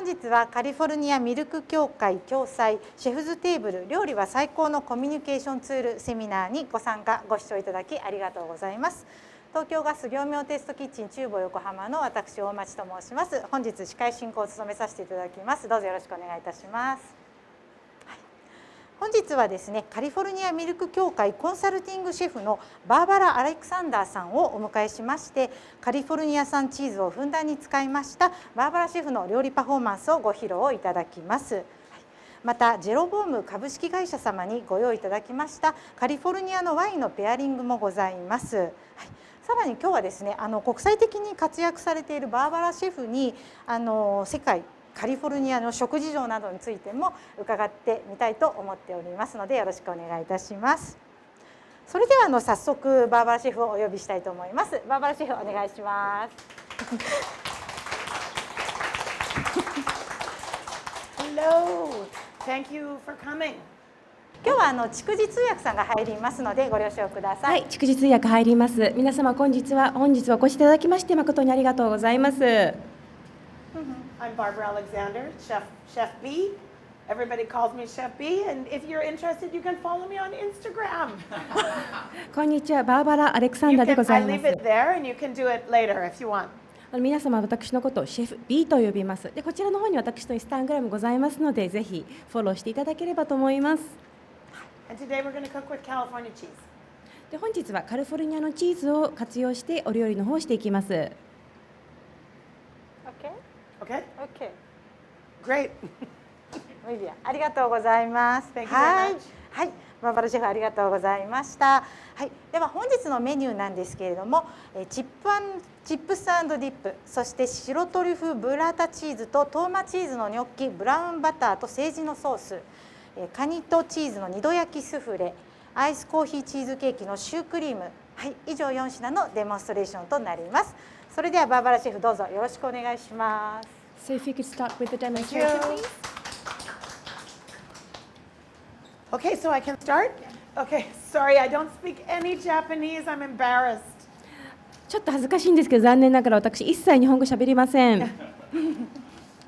日はカリフォルニアミルク協会共催シェフズテーブル料理は最高のコミュニケーションツールセミナーにご参加ご視聴いただきありがとうございます。東京ガス業務用テストキッチン厨房横浜の私大町と申します。本日司会進行を務めさせていただきます。どうぞよろしくお願いいたします。本日はですね、カリフォルニアミルク協会コンサルティングシェフのバーバラ・アレクサンダーさんをお迎えしまして、カリフォルニア産チーズをふんだんに使いましたバーバラシェフの料理パフォーマンスをご披露いただきます。またジェロボーム株式会社様にご用意いただきましたカリフォルニアのワインのペアリングもございます。さらに今日はですね、国際的に活躍されているバーバラシェフに世界カリフォルニアの食事情などについても伺ってみたいと思っておりますので、よろしくお願いいたします。それでは早速バーバラシェフをお呼びしたいと思います。バーバラシェフお願いします。Hello, thank you for coming. 今日は逐次通訳さんが入りますのでご了承ください。はい、逐次通訳入ります。皆様本日はお越しいただきまして誠にありがとうございます。I'm Barbara Alexander, Chef B. Everybody calls me Chef B, and if you're interested, you can follow me on Instagram. こんにちは、バーバラ・アレクサンダーでございます。I leave it there, and you can do it later if you want. 皆様、私のことをシェフ B と呼びます。で、こちらの方に私のインスタグラムございますので、ぜひフォローしていただければと思います。And today we're going to cook with California cheese. で、本日はカリフォルニアのチーズを活用してお料理の方をしていきます。Okay? Okay? Okay. Great. ありがとうございます。Thank you very much. はい、バーバラシェフありがとうございました。はい、では本日のメニューなんですけれども、チップス&ディップ、そして白トリュフブラータチーズとトーマチーズのニョッキ、ブラウンバターとセージのソース、カニとチーズの2度焼きスフレ、アイスコーヒーチーズケーキのシュークリーム、はい、以上4品のデモンストレーションとなります。それではバーバラシェフどうぞよろしくお願いします。So if you could start with the demonstration, please. Okay, so I can start? Okay, sorry, I don't speak any Japanese. I'm embarrassed. ちょっと恥ずかしいんですけど、残念ながら私一切日本語喋りません。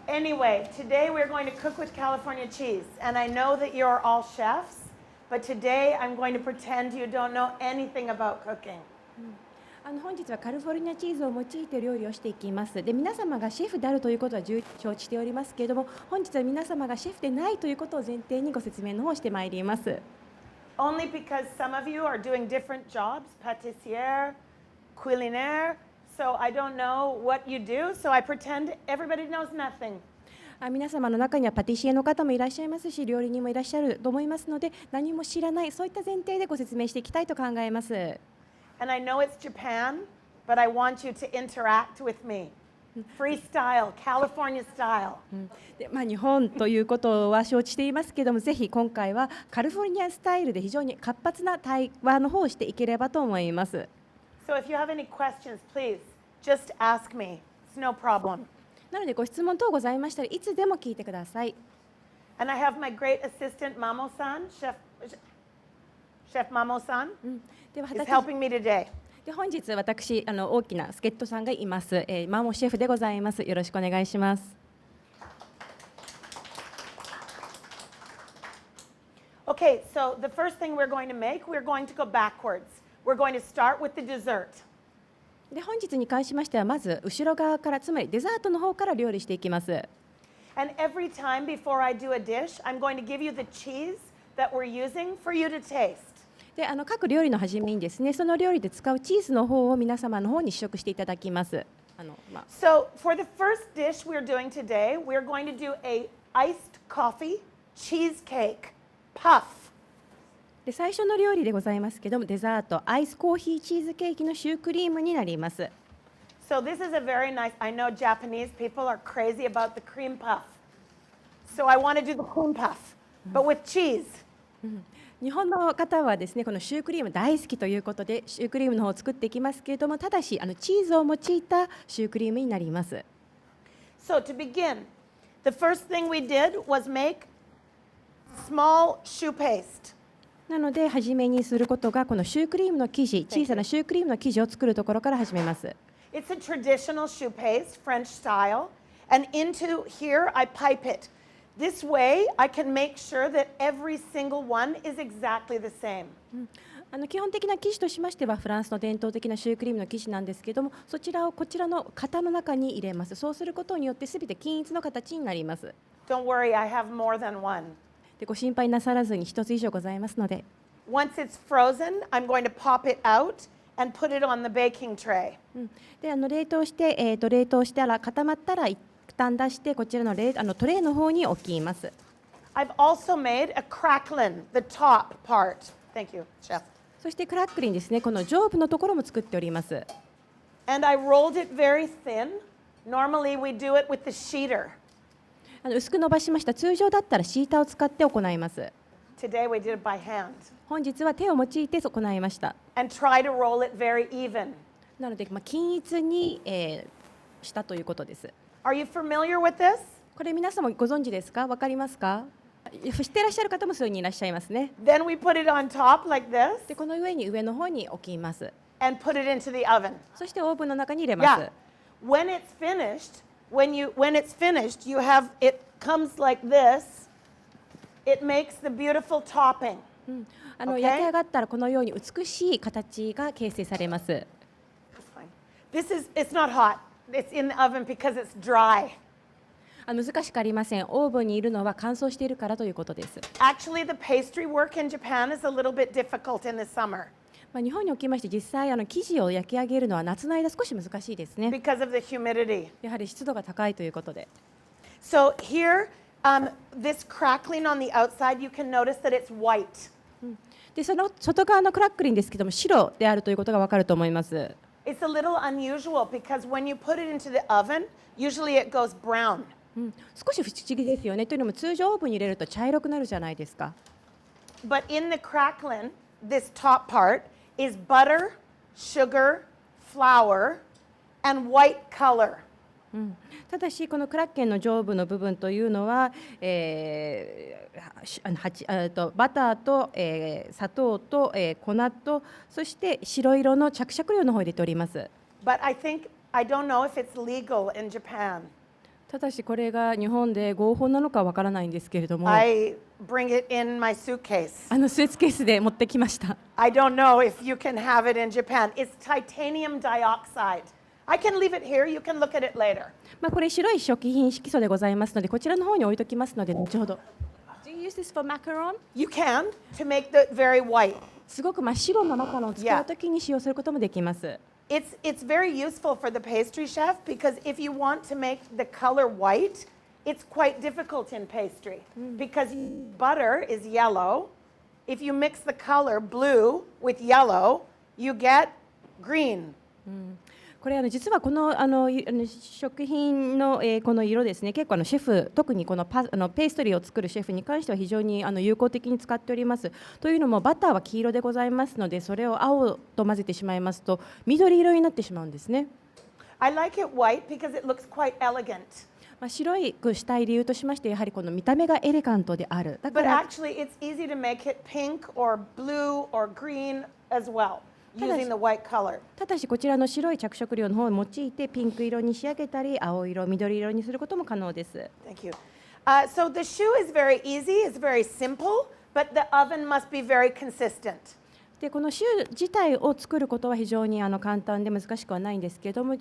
Anyway, today we're going to cook with California cheese. And I know that you're all chefs, but today I'm going to pretend you don't know anything about cooking. 本日はカリフォルニアチーズを用いて料理をしていきます。で、皆様がシェフであるということは承知しておりますけれども、本日は皆様がシェフでないということを前提にご説明の方をしてまいります。Only because some of you are doing different jobs, pâtissière, culinaire, so I don't know what you do, so I pretend everybody knows nothing. 皆様の中にはパティシエの方もいらっしゃいますし、料理人もいらっしゃると思いますので、何も知らない、そういった前提でご説明していきたいと考えます。And I know it's Japan, but I want you to interact with me. Freestyle, California style. で、日本ということは承知していますけれども、ぜひ今回はカリフォルニアスタイルで非常に活発な対話の方をしていければと思います。So if you have any questions, please just ask me. It's no problem. なのでご質問等ございましたらいつでも聞いてください。And I have my great assistant Mamo-san, Chef Mamo-san, is helping me today. で、本日私大きな助っ人さんがいます。マモシェフでございます。よろしくお願いします。Okay, so the first thing we're going to make, we're going to go backwards. We're going to start with the dessert. で、本日に関しましてはまず後ろ側から、つまりデザートの方から料理していきます。And every time before I do a dish, I'm going to give you the cheese that we're using for you to taste. で、各料理の初めにですね、その料理で使うチーズの方を皆様の方に試食していただきます。So for the first dish we're doing today, we're going to do a iced coffee cheesecake puff. で、最初の料理でございますけども、デザートアイスコーヒーチーズケーキのシュークリームになります。So this is a very nice, I know Japanese people are crazy about the cream puff. So I want to do the cream puff, but with cheese. 日本の方はですね、このシュークリーム大好きということで、シュークリームの方を作っていきますけれども、ただしチーズを用いたシュークリームになります。So to begin, the first thing we did was make small choux paste. なので初めにすることがこのシュークリームの生地、小さなシュークリームの生地を作るところから始めます。It's a traditional choux paste, French style, And into here, I pipe it. This way, I can make sure that every single one is exactly the same. 基本的な生地としましてはフランスの伝統的なシュークリームの生地なんですけども、そちらをこちらの型の中に入れます。そうすることによってすべて均一の形になります。Don't worry, I have more than one. でご心配なさらずに一つ以上ございますので、 Once it's frozen, I'm going to pop it out and put it on the baking tray. で冷凍して、冷凍したら固まったら一旦出してこちらのトレイの方に置きます。 I've also made a cracklin, the top part. Thank you, chef. そしてクラックリンですね、この上部のところも作っております。 And I rolled it very thin. Normally we do it with the sheeter. 薄く伸ばしました。通常だったらシーターを使って行います。 Today we did it by hand. 本日は手を用いて行いました。 And try to roll it very even. なので、均一に、したということです。 Are you familiar with this? これ皆様ご存知ですか？わかりますか？知っていらっしゃる方も数人いらっしゃいますね。 Then we put it on top like this でこの上の方に置きます。 and put it into the oven. そしてオーブンの中に入れます。 Yeah. When it's finished, you have it comes like this. It makes the beautiful topping. Okay. 焼き上がったらこのように美しい形が形成されます。 It's not hot. It's in the oven because it's dry. 難しくありません。オーブンにいるのは乾燥しているからということです。 Actually, the pastry work in Japan is a little bit difficult in the summer 日本におきまして実際生地を焼き上げるのは夏の間少し難しいですね。 because of the humidity. やはり湿度が高いということで。 So here, this crackling on the outside, you can notice that it's white. でその外側のクラックリンですけども白であるということがわかると思います。 It's a little unusual because when you put it into the oven, usually it goes brown. 少し不思議ですよね。というのも通常オーブンに入れると茶色くなるじゃないですか。 But in the cracklin, this top part is butter, sugar, flour, and white color. ただしこのクラッケンの上部の部分というのは、バターと、砂糖と、粉とそして白色の着色料の方を入れております。 But I don't know if it's legal in Japan. ただしこれが日本で合法なのかわからないんですけれども、I bring it in my suitcase. スーツケースで持ってきました。 I don't know if you can have it in Japan. It's titanium dioxide. I can leave it here. You can look at it later. これ白い食品色素でございますのでこちらの方に置いときますので後ほど。Do you use this for macaron? You can to make the very white. すごく真っ白なマカロンを使うときに使用することもできます。It's very useful for the pastry chef because if you want to make the color white, it's quite difficult in pastry because butter is yellow. If you mix the color blue with yellow, you get green. これ実はこの食品のこの色ですね、結構シェフ特にこのペーストリーを作るシェフに関しては非常に有効的に使っております。というのもバターは黄色でございますのでそれを青と混ぜてしまいますと緑色になってしまうんですね。 I like it white because it looks quite elegant. 白くしたい理由としましてやはりこの見た目がエレガントである。だか But ら actually, it's easy to make it pink or blue or green as well, using the white color. ただしこちらの白い着色料の方を用いてピンク色に仕上げたり青色、緑色にすることも可能です。 Thank you. So the choux is very easy. It's very simple, but the oven must be very consistent. でこのシュー自体を作ることは非常に簡単で難しくはないんですけれども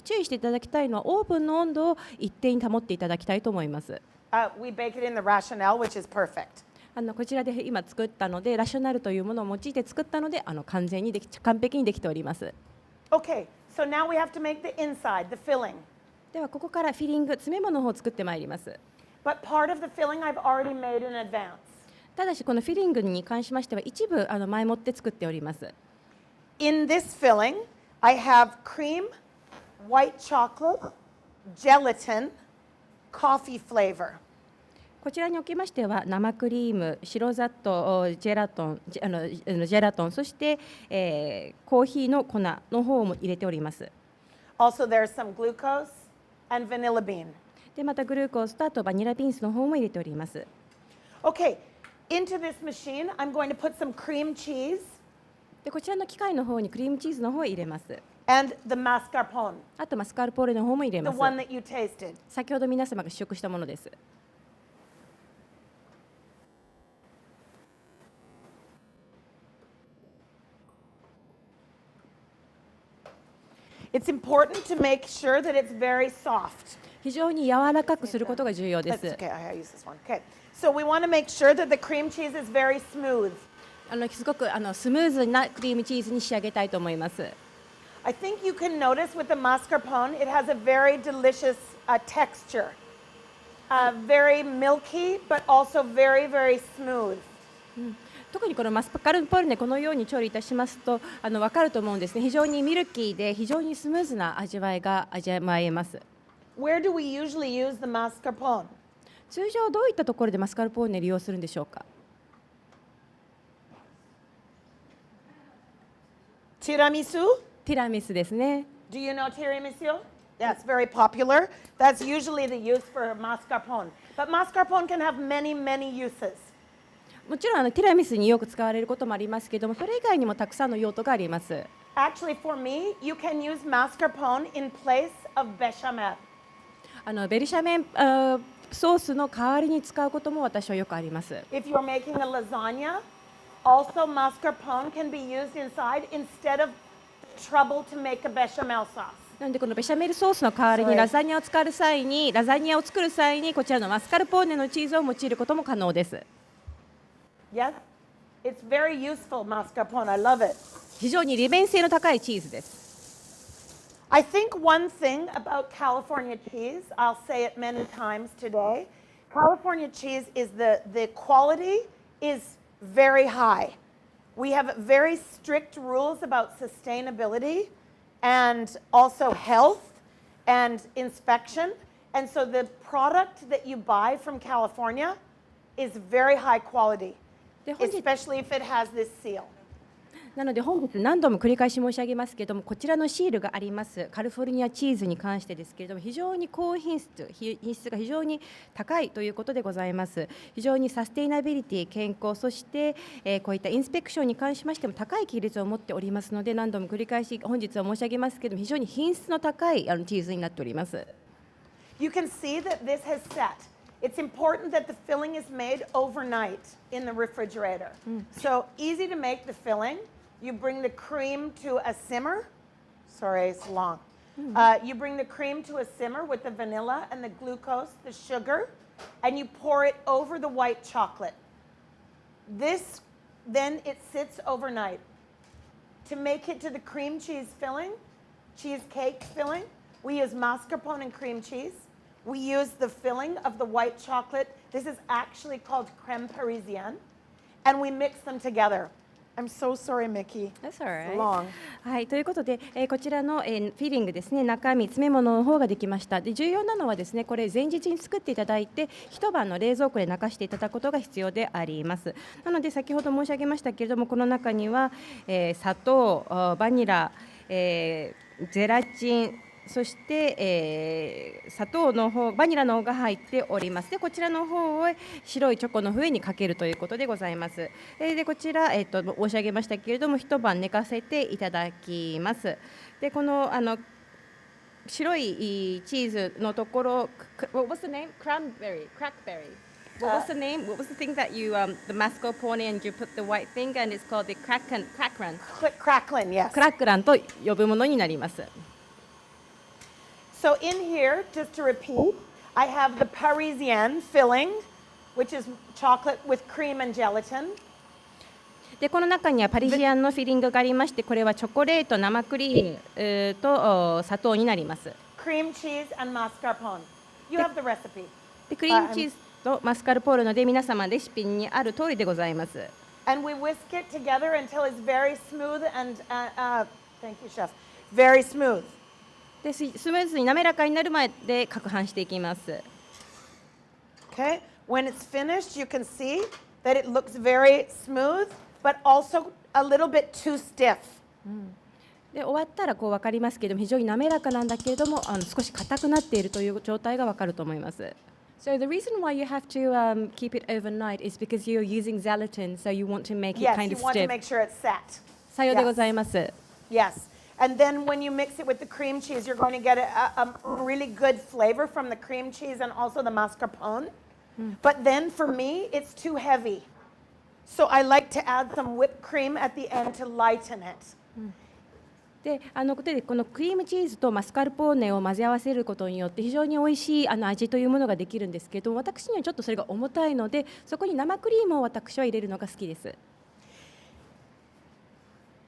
注意していただきたいのはオーブンの温度を一定に保っていただきたいと思います。We bake it in the rationale, which is perfect. こちらで今作ったのでラショナルというものを用いて作ったので完璧にできております。 Okay, so now we have to make the inside, the filling. ではここからフィリング詰め物の方を作ってまいります。 But part of the filling I've already made in advance. ただしこのフィリングに関しましては一部前もって作っております。 In this filling, I have cream, white chocolate, gelatin, coffee flavor. こちらにおきましては生クリーム、白砂糖、ジェラトン、そして、コーヒーの粉の方も入れております。 Also, there's some glucose and vanilla bean. でまたグルーコースとあとバニラビーンスの方も入れております。 Okay, into this machine, I'm going to put some cream cheese. でこちらの機械の方にクリームチーズの方を入れます。And the mascarpone, あとマスカルポーネの方も入れ the ます。 one that you tasted. 先ほど皆様が試食したものです。It's important to make sure that it's very soft. 非常に柔らかくすることが重要で That's す。 okay, I use this one. Okay. So we want to make sure that the cream cheese is very smooth. すごくスムーズなクリームチーズに仕上げたいと思います。 I think you can notice with the mascarpone, it has a very delicious texture. Very milky, but also very, very smooth. 特にこのマスカルポーネこのように調理いたしますと分かると思うんですね。非常にミルキーで非常にスムーズな味わいが味わえます。 Where do we usually use the mascarpone? 通常どういったところでマスカルポーネ利用するんでしょうか。 Tiramisu? ティラミスですね。 Do you know tiramisu? That's very popular. That's usually the use for mascarpone. But mascarpone can have many, many uses. もちろんティラミスによく使われることもありますけども、それ以外にもたくさんの用途があります。 Actually, for me, you can use mascarpone in place of bechamel. ベルシャメンソースの代わりに使うことも私はよくあります。 If you're making a lasagna, also mascarpone can be used inside instead of trouble to make a bechamel sauce. なのでこのベシャメルソースの代わりにラザニアを作る際にこちらのマスカルポーネのチーズを用いることも可能です。 Yes? It's very useful, mascarpone. I love it. 非常に利便性の高いチーズです。 I think one thing about California cheese, I'll say it many times today, California cheese is the quality is very high. We have very strict rules about sustainability and also health and inspection. And so the product that you buy from California is very high quality, で本日 especially if it has this seal. なので本日何度も繰り返し申し上げますけれども、こちらのシールがありますカリフォルニアチーズに関してですけれども、非常に高品質、品質が非常に高いということでございます。非常にサステイナビリティ、健康、そして、こういったインスペクションに関しましても高い規律を持っておりますので、何度も繰り返し本日は申し上げますけれども、非常に品質の高いチーズになっております。 You can see that this has set. It's important that the filling is made overnight in the refrigerator. So easy to make the filling. You bring the cream to a simmer. Sorry, it's long. You bring the cream to a simmer with the vanilla and the glucose, the sugar, and you pour it over the white chocolate. This, then it sits overnight. To make it to the cream cheese filling, cheesecake filling, we use mascarpone and cream cheese. We use the filling of the white chocolate. This is actually called crème parisienne. And we mix them together. I'm so sorry, Mickey. That's all right. It's long. はい、ということで、こちらの、フィリングですね、中身詰め物の方ができました。で、重要なのはですね、これ前日に作っていただいて一晩の冷蔵庫で寝かしていただくことが必要であります。なので先ほど申し上げましたけれども、この中には、砂糖、バニラ、ゼラチン、そして、砂糖の方、バニラの方が入っております。で、こちらの方を白いチョコの上にかけるということでございます。で、こちら、申し上げましたけれども、一晩寝かせていただきます。で、この白いチーズのところ、What was the name? Cranberry, crackberry. What was the name? What was the thing that you the mascarpone and you put the white thing and it's called the crackran? Crackling, yes. クラックランと呼ぶものになります。So in here, just to repeat, I have the Parisienne filling, which is chocolate with cream and gelatin. でこの中にはパリジアンのフィリングがありまして、これはチョコレート、生クリームと砂糖になります。Cream cheese and mascarpone. You have the recipe. でクリームチーズとマスカルポーネので皆様レシピにある通りでございます。And we whisk it together until it's very smooth and thank you, chef. Very smooth. でスムーズに滑らかになるまで攪拌していきます。Okay. When it's finished, you can see that it looks very smooth, but also a little bit too stiff. で終わったらこう分かりますけれども、非常に滑らかなんだけれども少し硬くなっているという状態が分かると思います。So the reason why you have to keep it overnight is because you're using gelatin, so you want to make it Yes, kind you of want to stiff. make sure it's set. さようでございます。Yes. And then when you mix it with the cream cheese, you're going to get a really good flavor from the cream cheese and also the mascarpone. But then for me, it's too heavy. So I like to add some whipped cream at the end to lighten it. でこのクリームチーズとマスカルポーネを混ぜ合わせることによって非常に美味しい味というものができるんですけど、私にはちょっとそれが重たいので、そこに生クリームを私は入れるのが好きです。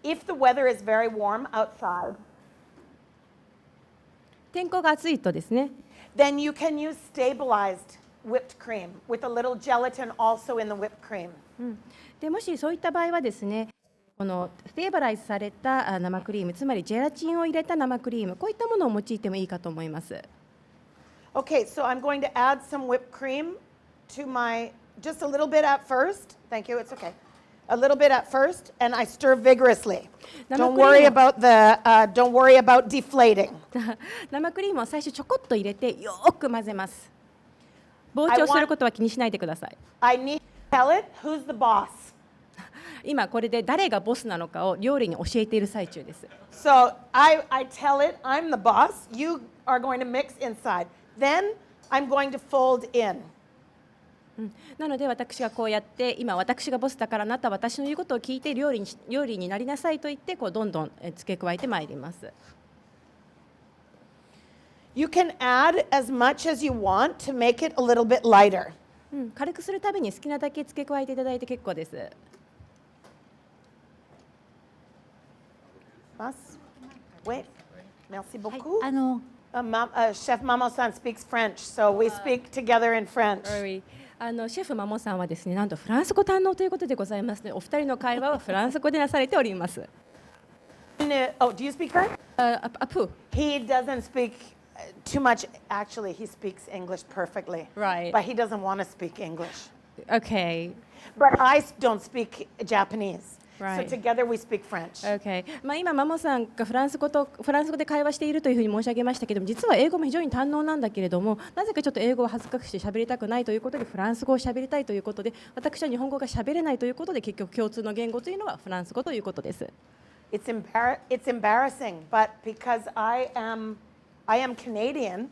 If the weather is very warm outside, 天候が暑いとですね、 then you can use stabilized whipped cream with a little gelatin also in the whipped cream. でもしそういった場合はですね、このステーバライズされた生クリーム、つまりジェラチンを入れた生クリーム、こういったものを用いてもいいかと思います。Okay, so I'm going to add some whipped cream to my, just a little bit at first. Thank you, it's okay. A little bit at first, and I stir vigorously. Don't worry about deflating. 生クリームを最初ちょこっと入れてよく混ぜます。膨張することは気にしないでください。I need to tell it who's the boss. 今これで誰がボスなのかを料理に教えている最中です。So I tell it I'm the boss. You are going to mix inside. Then I'm going to fold in. なので私がこうやって今私がボスだからあなたは私の言うことを聞いて料理になりなさいと言ってこうどんどん付け加えてまいります。You can add as much as you want to make it a little bit lighter. 軽くするために好きなだけ付け加えていただいて結構です。Wait, merci beaucoup. Chef Mamo-san speaks French, so we speak together in French. シェフマモさんはですね、なんとフランス語堪能ということでございますね。お二人の会話はフランス語でなされております。Oh, do you speak French? アプ。He doesn't speak too much. Actually, he speaks English perfectly. Right. But he doesn't want to speak English. Okay. But I don't speak Japanese. Right. So together we speak French. Okay. 今マモさんがフランス語で会話しているというふうに申し上げましたけども、実は英語も非常に堪能なんだけれども、なぜかちょっと英語を恥ずかしくて喋りたくないということでフランス語を喋りたいということで、私は日本語が喋れないということで結局共通の言語というのはフランス語ということです。It's embarrassing, but because I am Canadian,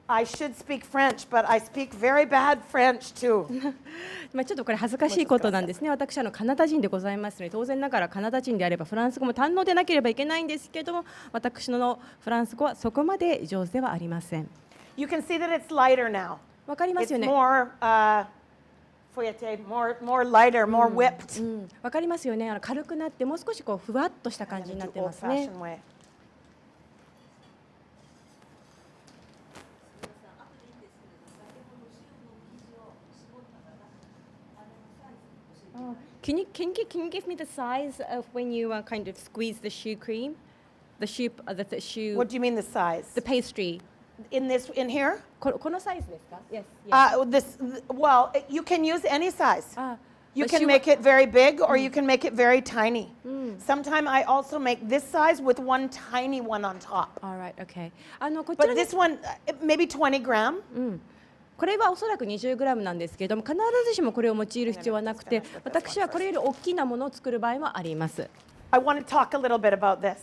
I should speak French, but I speak very bad French too. ちょっとこれ恥ずかしいことなんですね。私はカナダ人でございますので、当然ながらカナダ人であればフランス語も堪能でなければいけないんですけども、私のフランス語はそこまで上手ではありません。You can see that it's lighter now. わかりますよ It's ね。more more lighter, more whipped. わかりますよね。軽くなってもう少しこうふわっとした感じになってますね。Old-fashioned way. Can you give me the size of when you kind of squeeze the choux cream, the choux What do you mean the size? the pastry? In here? このサイズですか？ Yes. Well, you can use any size. You but can she make it very big or you can make it very tiny. Sometimes I also make this size with one tiny one on top. Alright, okay. こち But らで this one, maybe 20 gram. これはおそらく 20g なんですけれども、必ずしもこれを用いる必要はなくて、私はこれより大きなものを作る場合もあります。I want to talk a little bit about this.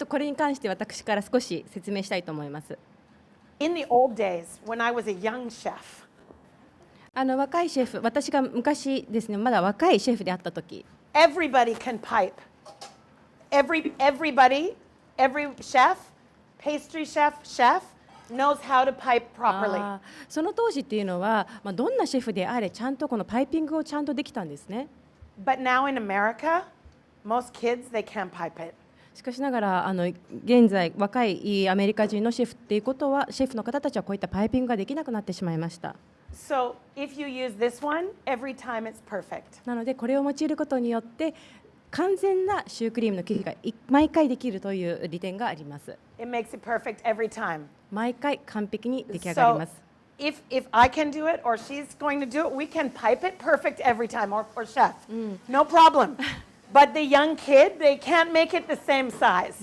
これに関して私から少し説明したいと思います。In the old days, when I was a young chef, 若いシェフ、私が昔ですね、まだ若いシェフであった時、 everybody can pipe. Everybody, every chef, pastry chef knows how to pipe properly. その当時っていうのは、どんなシェフであれちゃんとこのパイピングをちゃんとできたんですね。 But now in America, most kids, they can't pipe it. しかしながら現在若いアメリカ人のシェフっていうことは、シェフの方たちはこういったパイピングができなくなってしまいました。So if you use this one, every time it's perfect. なのでこれを用いることによって完全なシュークリームの生地が毎回できるという利点があります。 It makes it perfect every time. 毎回完璧に出来上がります。 If I can do it or she's going to do it, we can pipe it perfect every time, or chef. No problem. But the young kid, they can't make it the same size.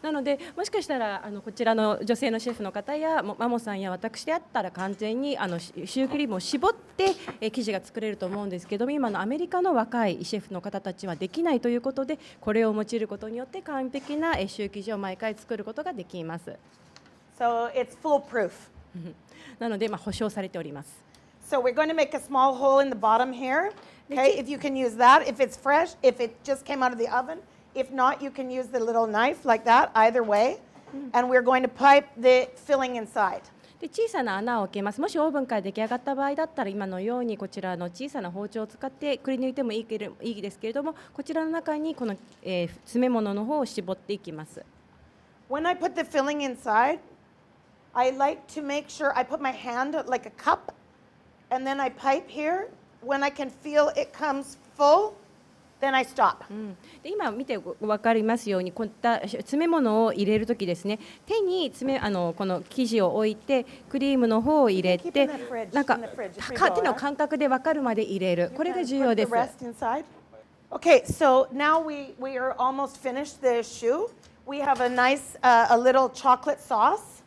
なのでもしかしたらこちらの女性のシェフの方やマモさんや私であったら完全にシュークリームを絞って生地が作れると思うんですけども、今のアメリカの若いシェフの方たちはできないということで、これを用いることによって完璧なシュー生地を毎回作ることができます。So it's foolproof. なので保証されております。So we're going to make a small hole in the bottom here. Okay, if you can use that, if it's fresh, if it just came out of the oven. If not, you can use the little knife like that, either way. And we're going to pipe the filling inside. で小さな穴を開けます。もしオーブンから出来上がった場合だったら今のようにこちらの小さな包丁を使ってくり抜いてもいいですけれども、こちらの中にこの、詰め物の方を絞っていきます。When I put the filling inside, I like to make sure I put my hand like a cup, and then I pipe here. When I can feel it comes full, then I stop. で今見て分かりますように、こういった詰め物を入れるときですね、手にこの生地を置いてクリームの方を入れて、なんか手の感覚で分かるまで入れる、これが重要です。Okay, so now we are almost finished the choux. We have a nice a little chocolate sauce.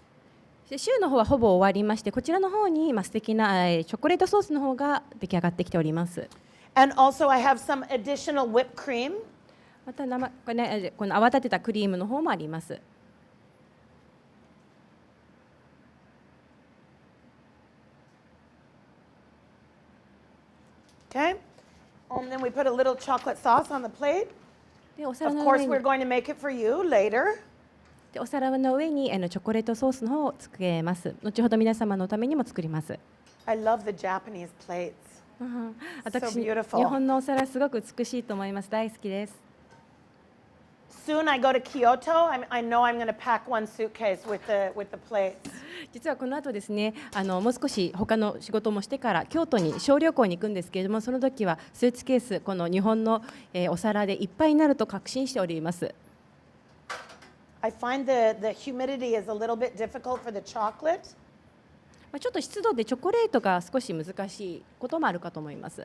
シューの方はほぼ終わりまして、こちらの方に素敵なチョコレートソースの方が出来上がってきております。And also I have some additional whipped cream. またこの泡立てたクリームの方もあります。Okay, and then we put a little chocolate sauce on the plate. でお Of 皿の course, 上 we're に going to make it for you later. チョコレートソースの方をつけます。後ほど皆様のためにも作ります。I love the Japanese plates. 私、 So beautiful. 日本のお皿すごく美しいと思います。大好きです。Soon I go to Kyoto. I know I'm going to pack one suitcase with the plates. 実はこの後ですね、もう少し他の仕事もしてから京都に小旅行に行くんですけれども、その時はスーツケース、この日本の、お皿でいっぱいになると確信しております。I find the humidity is a little bit difficult for the chocolate. ちょっと湿度でチョコレートが少し難しいこともあるかと思います。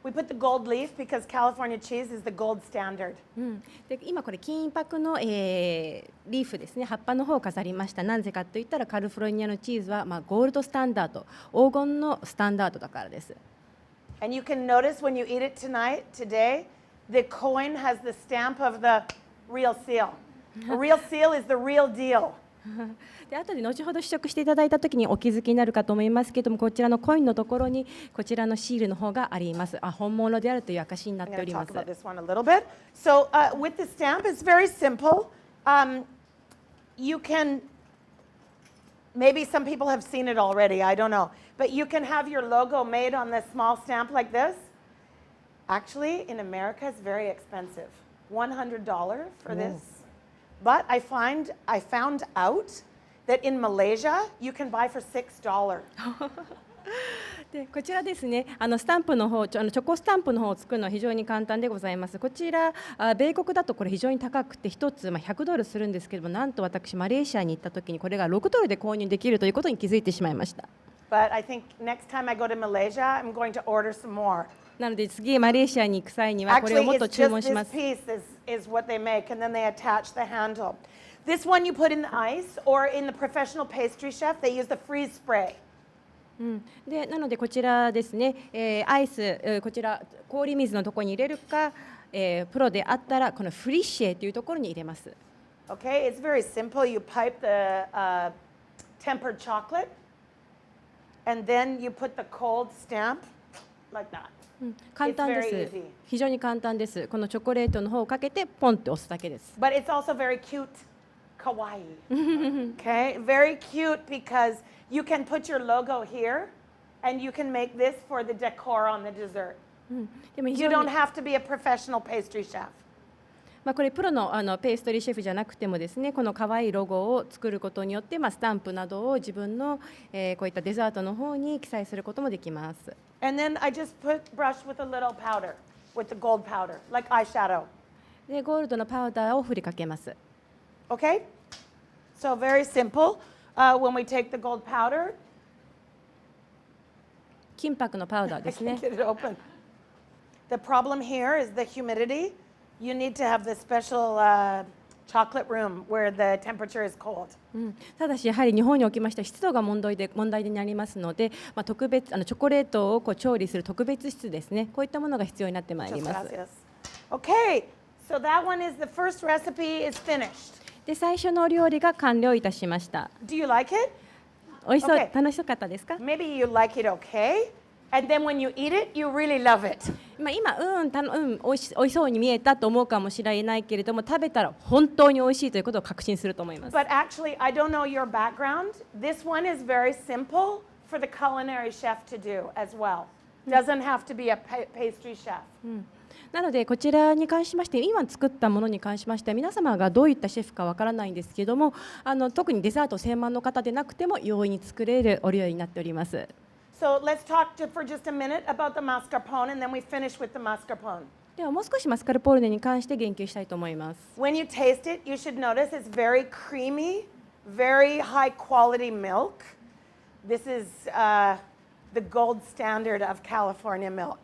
We put the gold leaf because California cheese is the gold standard. で今これ金箔の、リーフですね、葉っぱの方を飾りました。なぜかといったらカリフォルニアのチーズは、ゴールドスタンダード、黄金のスタンダードだからです。And you can notice when you eat it today, the coin has the stamp of the real seal. A real seal is the real deal. で後で後ほど試食していただいたときにお気づきになるかと思いますけれども、こちらのコインのところにこちらのシールの方があります。本物であるという証になってお I'm り going to ま talk す。 about this one a little bit. So with the stamp, it's very simple. You can, maybe some people have seen it already, I don't know. But you can have your logo made on this small stamp like this. Actually, in America, it's very expensive. $100 for this. But I found out that in Malaysia, you can buy for $6. でこちらですね、スタンプの方、チョコスタンプの方を作るのは非常に簡単でございます。こちら米国だとこれ非常に高くて1つ$100するんですけれども、なんと私マレーシアに行った時にこれが$6で購入できるということに気づいてしまいました。But I think next time I go to Malaysia, I'm going to order some more. なので次マレーシアに行く際にはこれをもっ Actually, と it's 注 just 文しま this す。 piece is what they make, and then they attach the handle. This one you put in the ice, or in the professional pastry chef, they use the freeze spray. でなのでこちらですね、アイス、こちら氷水のところに入れるか、プロであったらこのフリッシェというところに入れます。Okay, it's very simple. You pipe the tempered chocolate, and then you put the cold stamp like that. 簡単で It's very す easy.。非常に簡単です。このチョコレートの方をかけてポンって押すだけです。But it's also very cute, kawaii. Okay, very cute because you can put your logo here, and you can make this for the decor on the dessert. でも非 You 常 don't に have to be a professional pastry chef. これプロのペーストリーシェフじゃなくてもですね、この可愛いロゴを作ることによって、スタンプなどを自分の、こういったデザートの方に記載することもできます。And then I just brush with a little powder, with the gold powder, like eyeshadow. でゴールドのパウダーを振りかけます。Okay? So very simple. When we take the gold powder, 金箔のパウダー I です can't ね。 get it open. The problem here is the humidity. You need to have the special chocolate room where the temperature is cold. ただしやはり日本におきましては湿度が問題になりますので、特別チョコレートを調理する特別室ですね、こういったものが必要になってまいります。Okay, so that one is the first recipe is finished. で最初のお料理が完了いたしました。Do you like it? おいしそう、Okay. 楽しかったですか？ Maybe you like it okay, and then when you eat it, you really love it. 今おいしそうに見えたと思うかもしれないけれども、食べたら本当においしいということを確信すると思います。But actually, I don't know your background. This one is very simple for the culinary chef to do as well. Doesn't have to be a pastry chef. なのでこちらに関しまして、今作ったものに関しましては皆様がどういったシェフかわからないんですけども、特にデザート専門の方でなくても容易に作れるお料理になっております。So let's talk for just a minute about the mascarpone, and then we finish with the mascarpone. ではもう少しマスカルポーネに関して言及したいと思います。When you taste it, you should notice it's very creamy, very high quality milk. This is the gold standard of California milk.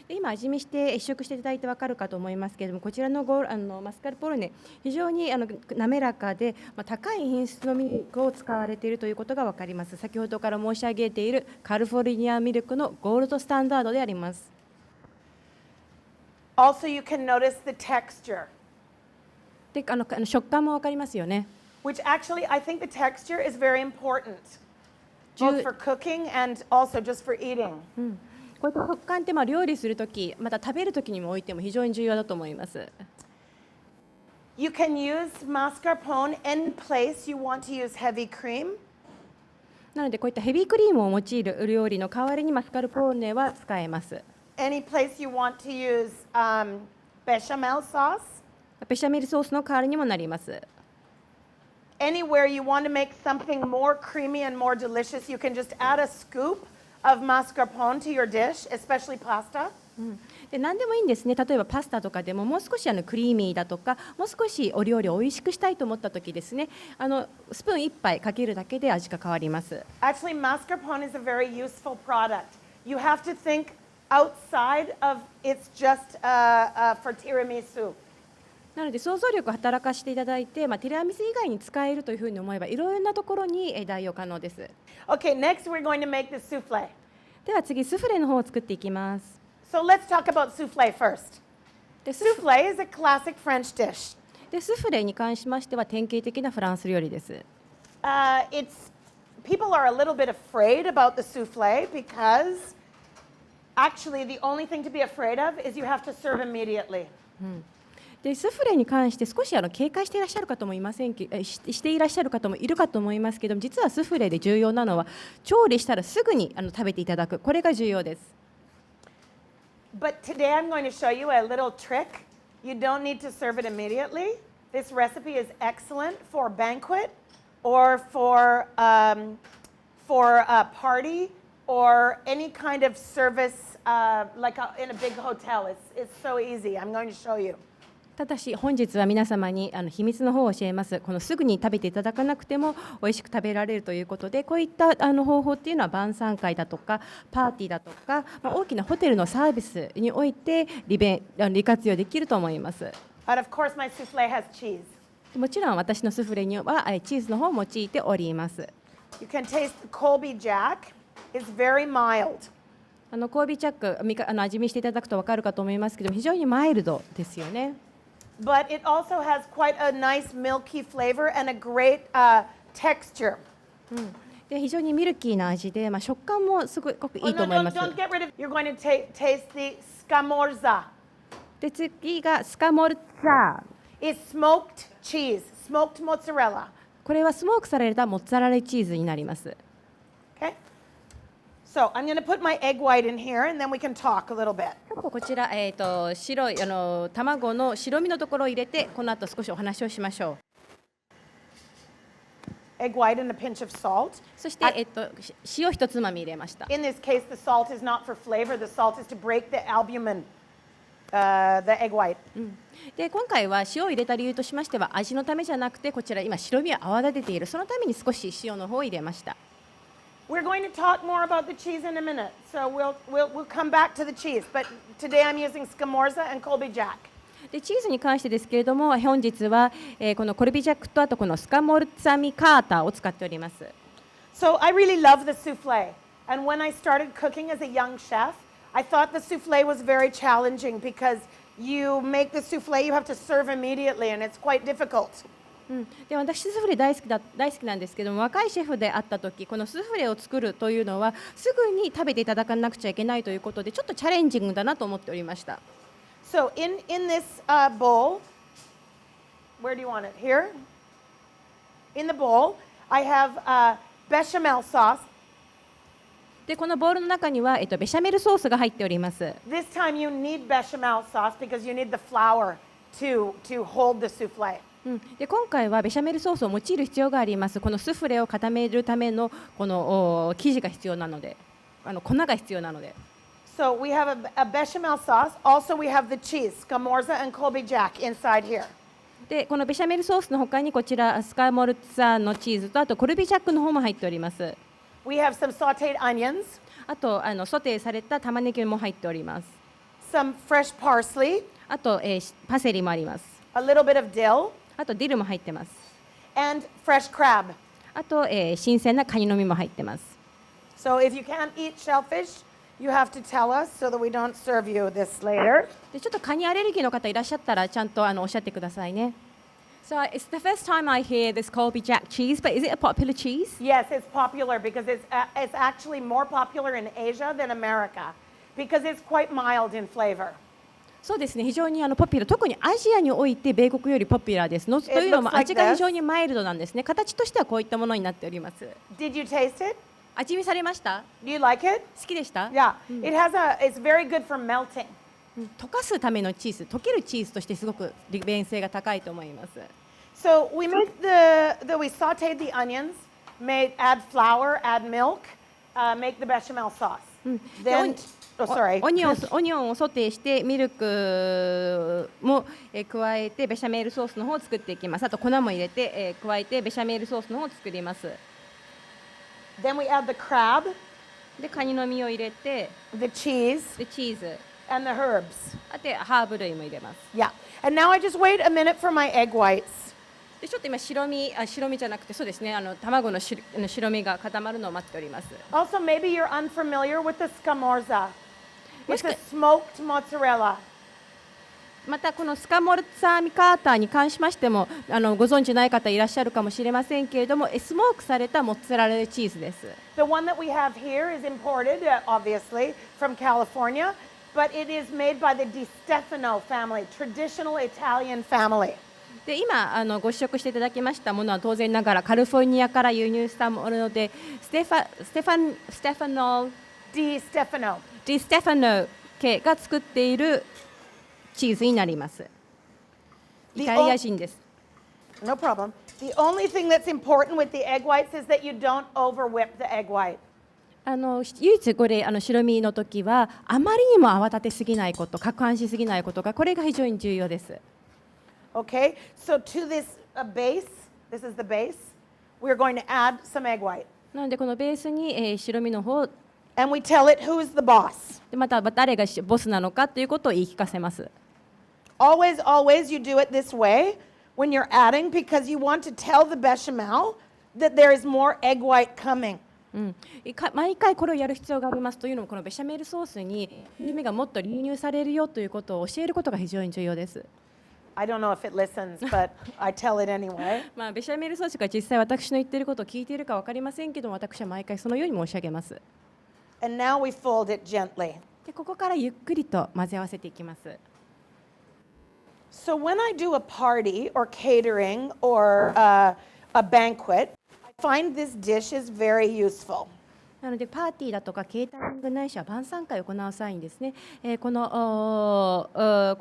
で今味見して試食していただいてわかるかと思いますけれども、こちらのマスカルポーネ非常に滑らかで、高い品質のミルクを使われているということがわかります。先ほどから申し上げているカリフォルニアミルクのゴールドスタンダードであります。Also, you can notice the texture. で食感もわかりますよね。Which actually, I think the texture is very important, both for cooking and also just for eating. こういった食感って料理するとき、また食べるときにもおいても非常に重要だと思います。You can use mascarpone in place you want to use heavy cream. なのでこういったヘビークリームを用いる料理の代わりにマスカルポーネは使えます。Any place you want to use bechamel sauce. ベシャメルソースの代わりにもなります。Anywhere you want to make something more creamy and more delicious, you can just add a scoop of mascarpone to your dish, especially pasta. で何でもいいんですね。例えばパスタとかでももう少しクリーミーだとか、もう少しお料理を美味しくしたいと思った時ですね、スプーン1杯かけるだけで味が変わります。Actually, mascarpone is a very useful product. You have to think outside of it's just for tiramisu. なので想像力を働かせていただいて、ティラミス以外に使えるというふうに思えばいろいろなところに代用可能です。Okay, next we're going to make the souffle. では次スフレの方を作っていきます。So let's talk about souffle first. で Souffle is a classic French dish. スフレに関しましては典型的なフランス料理です。People are a little bit afraid about the souffle because actually the only thing to be afraid of is you have to serve immediately. でスフレに関して少し警戒していらっしゃる方もいませんしていらっしゃる方もいるかと思いますけども、実はスフレで重要なのは調理したらすぐに食べていただく、これが重要です。But today I'm going to show you a little trick. You don't need to serve it immediately. This recipe is excellent for banquet or for a party or any kind of service like in a big hotel. It's so easy. I'm going to show you. ただし本日は皆様に秘密の方を教えます。このすぐに食べていただかなくても美味しく食べられるということで、こういった方法っていうのは晩餐会だとかパーティーだとか、大きなホテルのサービスにおいて利活用できると思います。But of course my souffle has cheese. もちろん私のスフレにはチーズの方を用いております。You can taste the Colby Jack. It's very mild. コービーチャック味見していただくと分かるかと思いますけど、非常にマイルドですよね。But it also has quite a nice milky flavor and a great texture. で非常にミルキーな味で、食感もすごくいいと思います。Don't get rid of. You're going to taste the scamorza. で次がスカモルツァ。It's smoked cheese, smoked mozzarella. これはスモークされたモッツァレラチーズになります。Okay. So I'm going to put my egg white in here, and then we can talk a little bit. こちら、白い卵の白身のところを入れて、この後少しお話をしましょう。Egg white and a pinch of salt. そして、塩一つまみ入れました。In this case, the salt is not for flavor. The salt is to break the albumin, the egg white. で今回は塩を入れた理由としましては味のためじゃなくて、こちら今白身を泡立てている、そのために少し塩の方を入れました。We're going to talk more about the cheese in a minute, so we'll come back to the cheese. But today I'm using scamorza and Colby Jack. でチーズに関してですけれども、本日は、このコルビジャックとあとこのスカモルツァミカーターを使っております。So I really love the souffle. And when I started cooking as a young chef, I thought the souffle was very challenging because you make the souffle, you have to serve immediately, and it's quite difficult. で私スフレ大好きなんですけども、若いシェフであった時このスフレを作るというのはすぐに食べていただかなくちゃいけないということでちょっとチャレンジングだなと思っておりました。So in this bowl, where do you want it? Here? In the bowl, I have bechamel sauce. でこのボウルの中には、ベシャメルソースが入っております。This time you need bechamel sauce because you need the flour to hold the souffle. で今回はベシャメルソースを用いる必要があります。このスフレを固めるためのこの生地が必要なので、粉が必要なので。So we have a bechamel sauce. Also we have the cheese, scamorza and Colby Jack inside here. でこのベシャメルソースの他にこちらスカモルツァのチーズとあとコルビジャックの方も入っております。We have some sauteed onions. あとソテーされた玉ねぎも入っております。Some fresh parsley. あと、パセリもあります。A little bit of dill. あとディルも入ってます。And fresh crab. あと、新鮮なカニの実も入ってます。So if you can't eat shellfish, you have to tell us so that we don't serve you this later. でちょっとカニアレルギーの方いらっしゃったらちゃんとおっしゃってくださいね。So it's the first time I hear this Colby Jack cheese, but is it a popular cheese? Yes, it's popular because it's actually more popular in Asia than America because it's quite mild in flavor. そうですね、非常にポピュラー、特にアジアにおいて米国よりポピュラーですの。というのも味が非常にマイルドなんですね。形としてはこういったものになっております。Did you taste it? 味見されました？ Do you like it? 好きでした？ Yeah, it's very good for melting. 溶かすためのチーズ、溶けるチーズとしてすごく利便性が高いと思います。So we made we sauteed the onions, add flour, add milk, make the bechamel sauce. Then, sorry. オニオンをソテーしてミルクも加えてベシャメルソースの方を作っていきます。あと粉も入れて加えてベシャメルソースの方を作ります。Then we add the crab, でカニの実を入れて the cheese, でチーズ and the herbs. あとハーブ類も入れます。 Yeah. And now I just wait a minute for my egg whites. でちょっと今白身じゃなくてそうですね、卵の白身が固まるのを待っております。 Also, maybe you're unfamiliar with the scamorza. It's a smoked mozzarella. またこのスカモルツァミカーターに関しましてもご存知ない方いらっしゃるかもしれませんけれども、スモークされたモッツァレラチーズです。 The one that we have here is imported, obviously, from California, but it is made by the Di Stefano family, traditional Italian family. で今ご試食していただきましたものは当然ながらカリフォルニアから輸入したものでステファノDi Stefano 家が作っているチーズになります。イタリア人です。 No problem. The only thing that's important with the egg whites is that you don't over whip the egg white. 唯一これ白身の時はあまりにも泡立てすぎないこと、攪拌しすぎないことがこれが非常に重要です。Okay, so to this base, this is the base, we're going to add some egg white. なのでこのベースに、白身の方 And we tell it who's the boss. でまた誰がボスなのかということを言い聞かせます。Always you do it this way when you're adding because you want to tell the bechamel that there is more egg white coming. 毎回これをやる必要がありますというのもこのベシャメルソースに風味がもっと流入されるよということを教えることが非常に重要です。I don't know if it listens, but I tell it anyway. ベシャメルソースが実際私の言っていることを聞いているか分かりませんけども、私は毎回そのように申し上げます。And now we fold it gently. でここからゆっくりと混ぜ合わせていきます。So when I do a party or catering or a banquet, I find this dish is very useful. なのでパーティーだとかケータリングないしは晩餐会を行う際にですね、こ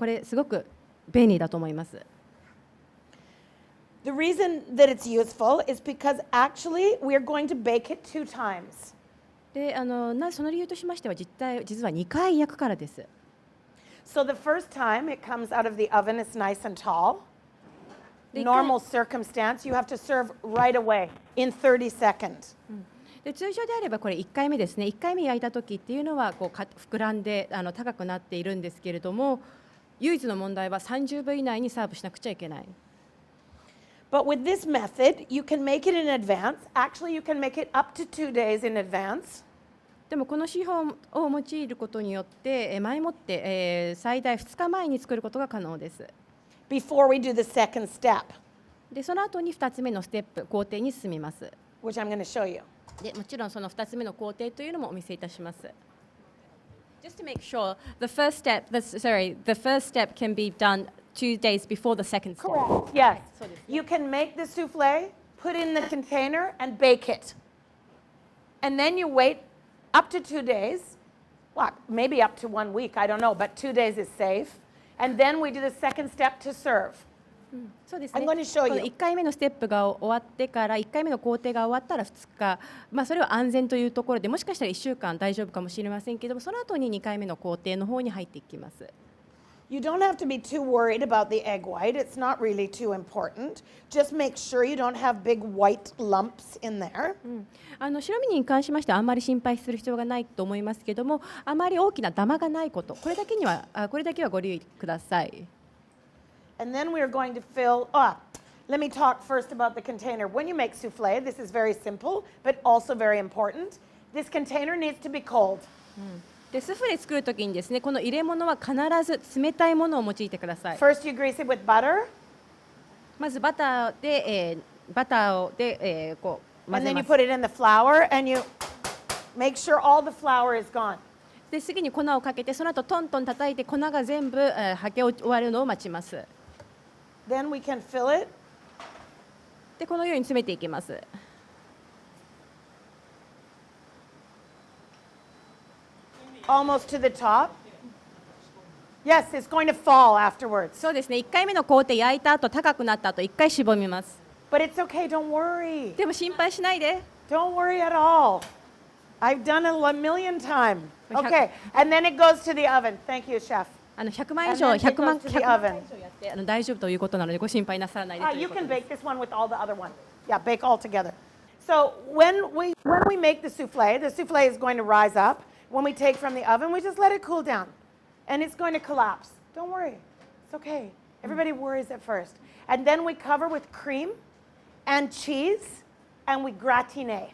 れすごく便利だと思います。The reason that it's useful is because actually we're going to bake it 2 times. でその理由としましては実は2回焼くからです。So the first time it comes out of the oven, it's nice and tall. Normal circumstance, you have to serve right away in 30 seconds. で通常であればこれ1回目ですね。1回目焼いた時っていうのはこう膨らんで高くなっているんですけれども、唯一の問題は30分以内にサーブしなくちゃいけない。But with this method, you can make it in advance. Actually, you can make it up to 2 days in advance. でもこの手法を用いることによって前もって最大2日前に作ることが可能です。Before we do the second step, でその後に2つ目のステップ工程に進みます。 which I'm going to show you. でもちろんその2つ目の工程というのもお見せいたします。Just to make sure, the first step can be done 2 days before the second step. Correct. Yes. So this- You can make the souffle, put in the container, and bake it. And then you wait up to 2 days. Well, maybe up to 1 week, I don't know, but 2 days is safe. And then we do the second step to serve. そうですね。 I'm going to show you. この1回目のステップが終わってから1回目の工程が終わったら2日、それは安全というところでもしかしたら1週間大丈夫かもしれませんけども、その後に2回目の工程の方に入っていきます。You don't have to be too worried about the egg white. It's not really too important. Just make sure you don't have big white lumps in there. 白身に関しましてはあんまり心配する必要がないと思いますけども、あまり大きなダマがないこと、これだけはご留意ください。And then we're going to fill. Let me talk first about the container. When you make souffle, this is very simple, but also very important. This container needs to be cold. でスフレ作るときにですね、この入れ物は必ず冷たいものを用いてください。 First, you grease it with butter, まずバターで、こう混 and ぜ then ま you す。 put it in the flour, and you make sure all the flour is gone. で次に粉をかけて、その後トントン叩いて粉が全部はけ終わるのを待ちます。 Then we can fill it. でこのように詰めていきます。 Almost to the top. Yes, it's going to fall afterwards. そうですね。1回目の工程焼いた後高くなった後1回しぼみます。 But it's okay, don't worry. でも心配しないで。 Don't worry at all. I've done it a million times. Well, Okay, and then it goes to the oven. Thank you, chef. 100万以上 And then it 100万 goes to the 100万 oven. 以上やって大丈夫ということなのでご心配なさらないでとい You うこと can で bake this one with all the other one. Yeah, bake all together. So when we make the souffle is going to rise up. When we take from the oven, we just let it cool down. And it's going to collapse. Don't worry. It's okay. Everybody worries at first. And then we cover with cream and cheese and we gratine.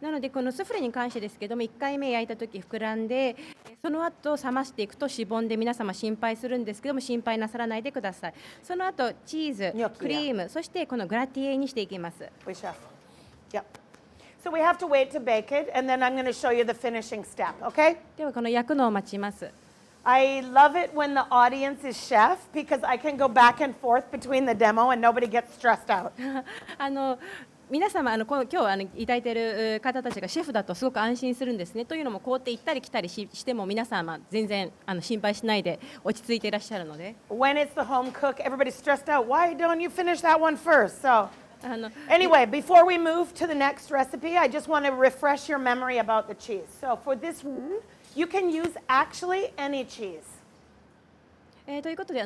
なのでこのスフレに関してですけども、1回目焼いた時膨らんで、その後冷ましていくとしぼんで皆様心配するんですけども、心配なさらないでください。その後チーズ、ニョッキクリーム、そしてこのグラティエにしていきます。 Wait, chef. Yep. So we have to wait to bake it, and then I'm going to show you the finishing step, okay? ではこの焼くのを待ちます。 I love it when the audience is chef because I can go back and forth between the demo and nobody gets stressed out. 皆様今日いただいている方たちがシェフだとすごく安心するんですね。というのも工程行ったり来たりしても皆様全然心配しないで落ち着いていらっしゃるので。 When it's the home cook, everybody's stressed out. Why don't you finish that one first? So anyway, before we move to the next recipe, I just want to refresh your memory about the cheese. So for this one, you can use actually any cheese. ということで一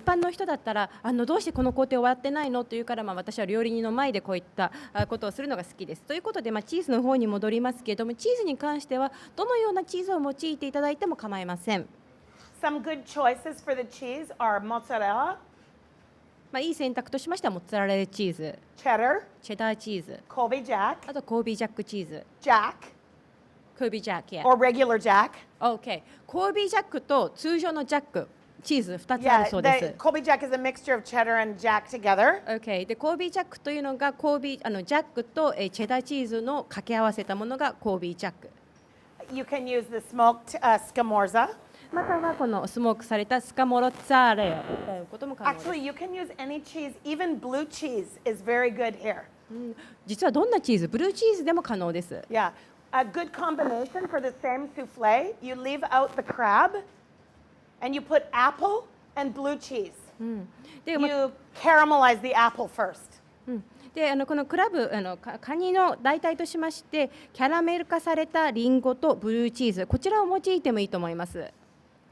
般の人だったらどうしてこの工程終わってないのというから、私は料理人の前でこういったことをするのが好きです。ということで、チーズの方に戻りますけれども、チーズに関してはどのようなチーズを用いていただいても構いません。 Some good choices for the cheese are mozzarella, いい選択としましてはモッツァレラチーズ、 cheddar, チェダーチーズ、 Colby Jack, あとコービージャックチーズ、 Jack, コービージャック、or regular Jack. OK。コービージャックと通常のジャック、チーズ2つあ Yeah, るそうで the す。 Colby Jack is a mixture of cheddar and Jack together. OK。で、コービージャックというのがジャックとチェダーチーズの掛け合わせたものがコービージャック。You can use the smoked scamorza. またはこのスモークされたスカモロッツァーレを使うことも可能です。 Actually, you can use any cheese, even blue cheese is very good here. 実はどんなチーズ、ブルーチーズでも可能です。 Yeah, a good combination for the same souffle. You leave out the crab, and you put apple and blue cheese. で、You caramelize the apple first. でこのクラブカニの代替としましてキャラメル化されたリンゴとブルーチーズ、こちらを用いてもいいと思います。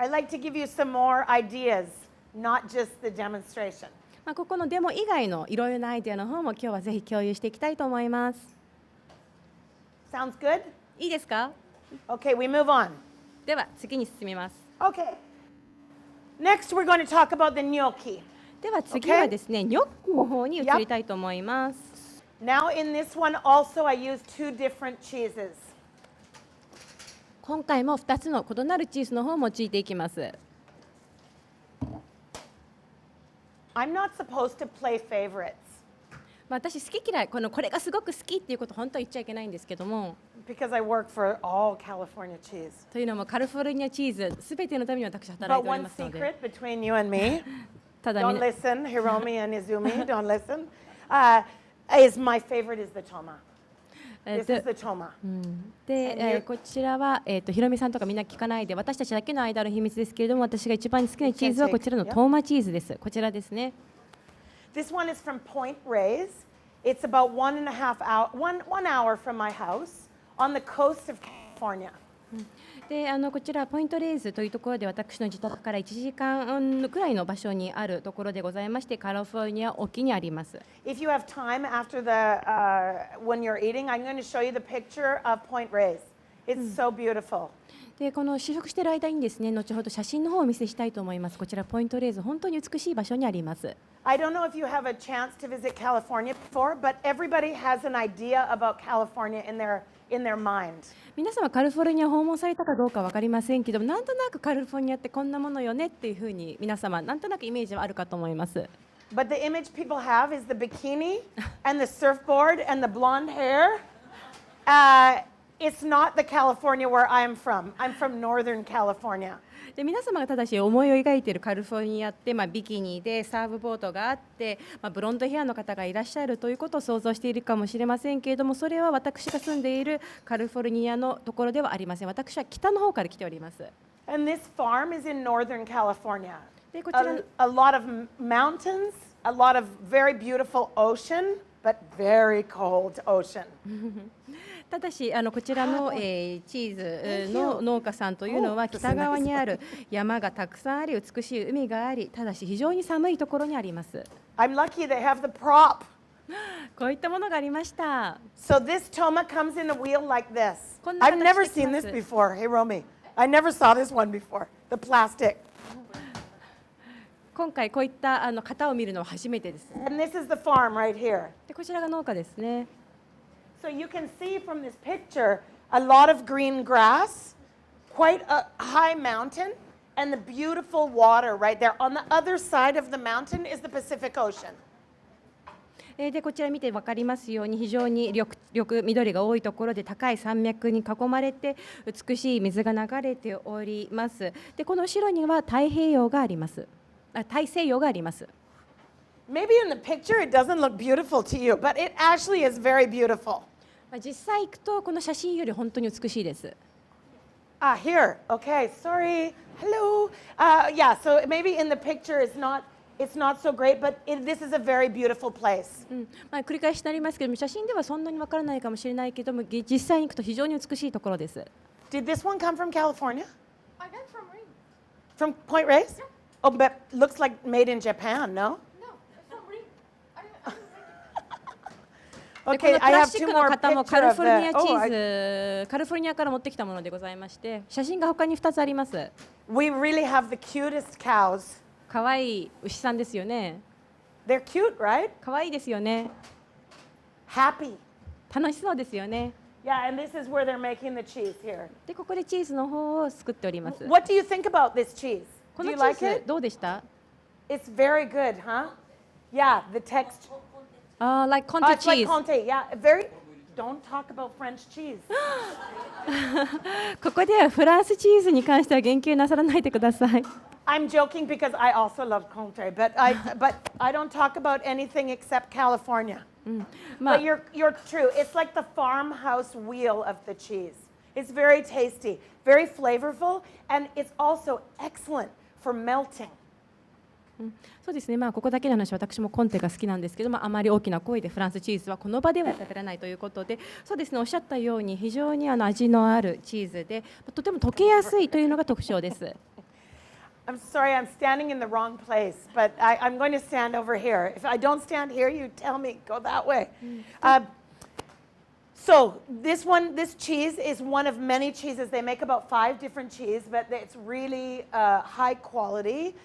I'd like to give you some more ideas, not just the demonstration. ここのデモ以外のいろいろなアイデアの方も今日はぜひ共有していきたいと思います。Sounds good? いいですか？ Okay, we move on. では次に進みます。 Okay. Next, we're going to talk about the gnocchi. では次はですね、ニョッキの方に移りたいと思います。Now, in this one, also, I use 2 different cheeses. 今回も2つの異なるチーズの方を用いていきます。I'm not supposed to play favorites 私好き嫌いこれがすごく好きっていうこと本当は言っちゃいけないんですけども、 because I work for all California cheese. というのもカリフォルニアチーズすべてのために私働 But いており one ますので、 secret between you and me, ただ don't listen, Hiromi and Izumi, don't listen, is my favorite is the toma. This is the toma. で、こちらは、ひろみさんとかみんな聞かないで私たちだけの間の秘密ですけれども、私が一番好きなチーズはこちらのトーマチーズです。こちらですね。This one is from Point Reyes. It's about 1 hour from my house on the coast of California. でこちらポイントレイズというところで私の自宅から1時間くらいの場所にあるところでございまして、カリフォルニア沖にあります。If you have time after when you're eating, I'm going to show you the picture of Point Reyes. It's so beautiful. でこの試食している間にですね、後ほど写真の方をお見せしたいと思います。こちらポイントレイズ、本当に美しい場所にあります。I don't know if you have a chance to visit California before, but everybody has an idea about California in their mind. 皆様カリフォルニア訪問されたかどうか分かりませんけども、なんとなくカリフォルニアってこんなものよねっていうふうに皆様なんとなくイメージはあるかと思います。But the image people have is the bikini and the surfboard and the blonde hair. It's not the California where I'm from. I'm from Northern California. で皆様がただし思いを描いているカリフォルニアって、ビキニでサーフボードがあって、ブロンドヘアの方がいらっしゃるということを想像しているかもしれませんけれども、それは私が住んでいるカリフォルニアのところではありません。私は北の方から来ております。 And this farm is in Northern California. でこちら A lot of mountains, a lot of very beautiful ocean, but very cold ocean. ただしこちらの、チーズの農家さんというのは北側にある山がたくさんあり、美しい海があり、ただし非常に寒いところにあります。 I'm lucky they have the prop. こういったものがありました。 So this toma comes in a wheel like this. こんな I've 形 never できま seen す。 this before. Hey, Romy. I never saw this one before. The plastic. 今回こういった型を見るのは初めてです。 And this is the farm right here. でこちらが農家ですね。 So you can see from this picture a lot of green grass, quite a high mountain, and the beautiful water right there. On the other side of the mountain is the Pacific Ocean. でこちら見て分かりますように非常に緑が多いところで高い山脈に囲まれて美しい水が流れております。でこの後ろには太平洋があります。大西洋があります。 Maybe in the picture it doesn't look beautiful to you, but it actually is very beautiful. 実際行くとこの写真より本当に美しいです。 Here. Okay, sorry. Hello. Yeah, so maybe in the picture it's not so great, but this is a very beautiful place. 繰り返しになりますけども、写真ではそんなにわからないかもしれないけども、実際に行くと非常に美しいところです。 Did this one come from California? I got it from Ring. From Point Reyes? Yeah. Oh, but looks like made in Japan, no? No, it's from Ring. I didn't make it. でこ Okay, のプ I ラ have スチ two ックの more 型も pictures カリ of フォルニア the. チ Oh, ーズ、カリフォルニアから持ってきたものでございまして、写真が他に2つあります。 we really have the cutest cows. 可愛い牛さんですよね。 They're cute, right? 可愛いですよね。 Happy. 楽しそうですよね。 Yeah, and this is where they're making the cheese here. でここでチーズの方を作っております。 What do you think about this cheese? こ Do の you チ like ーズ it? どうでした？ It's very good, huh? Yeah, the text. like Oh, Conte it's like cheese. Conte. Yeah, very. Don't talk about French cheese. ここではフランスチーズに関しては言及なさらないでください。 I'm joking because I also love Conte, but I don't talk about anything except California. まあ But you're true. It's like the farmhouse wheel of the cheese. It's very tasty, very flavorful, and it's also excellent for melting. そうですね、ここだけの話、私もコンテが好きなんですけども、あまり大きな声でフランスチーズはこの場では食べられないということで、そうですね、おっしゃったように非常に味のあるチーズで、とても溶けやすいというのが特徴です。 I'm sorry, I'm standing in the wrong place, but I'm going to stand over here. If I don't stand here, you tell me, go that way. So this cheese is one of many cheeses. They make about 5 different cheeses, but it's really high quality.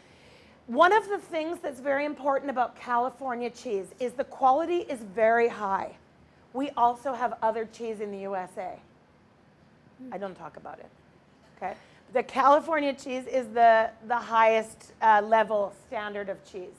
One of the things that's very important about California cheese is the quality is very high. We also have other cheese in the USA. I don't talk about it. Okay? The California cheese is the highest level standard of cheese.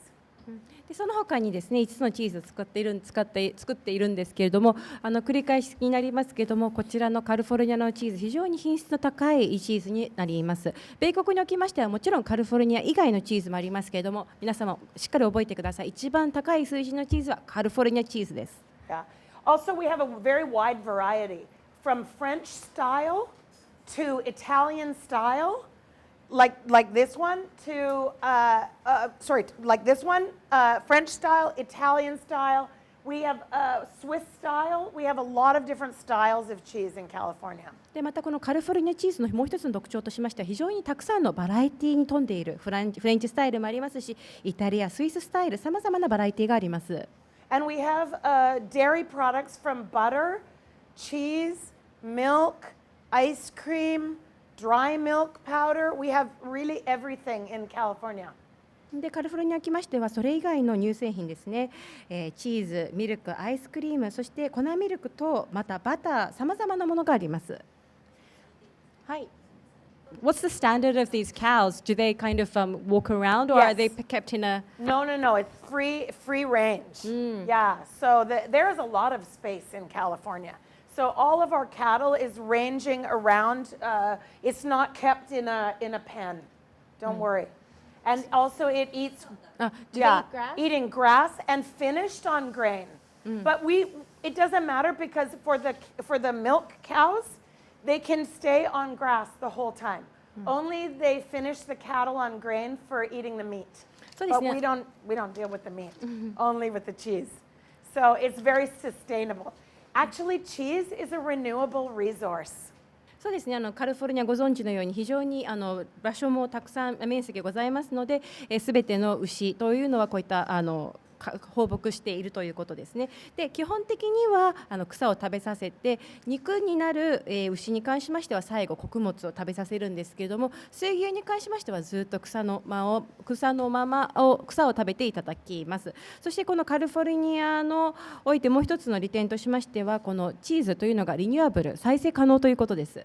でその他にですね5つのチーズを作っているんですけれども繰り返しになりますけれどもこちらのカリフォルニアのチーズ非常に品質の高いチーズになります。米国におきましてはもちろんカリフォルニア以外のチーズもありますけれども皆様しっかり覚えてください。一番高い数字のチーズはカリフォルニアチーズです。Yeah. Also, we have a very wide variety from French style to Italian style. Like this one to like this one, French style, Italian style. We have Swiss style. We have a lot of different styles of cheese in California. でまたこのカリフォルニアチーズのもう一つの特徴としましては非常にたくさんのバラエティに富んでいるフレンチスタイルもありますしイタリア、スイススタイルさまざまなバラエティがあります。And we have dairy products from butter, cheese, milk, ice cream.Dry milk powder. We have really everything in California. でカリフォルニアに来ましてはそれ以外の乳製品ですね、チーズ、ミルク、アイスクリーム、そして粉ミルクとまたバター、さまざまなものがあります。はい。What's the standard of these cows? Do they kind of walk around, or Yes. are they kept in a? No. It's free range. Yeah. So there is a lot of space in California.So all of our cattle is ranging around. It's not kept in a pen. Don't worry. And also it eats. Do they eat grass? Eating grass and finished on grain. But it doesn't matter because for the milk cows, they can stay on grass the whole time. Only they finish the cattle on grain for eating the meat. But we don't deal with the meat. Only with the cheese. So it's very sustainable.Actually, cheese is a renewable resource. そうですね。カリフォルニアご存知のように非常に場所もたくさん面積ございますので、すべての牛というのはこういった放牧しているということですね。で基本的には草を食べさせて肉になる、牛に関しましては最後穀物を食べさせるんですけれども水牛に関しましてはずっと草を食べていただきます。そしてこのカリフォルニアのおいてもう一つの利点としましてはこのチーズというのがリニューアブル再生可能ということです。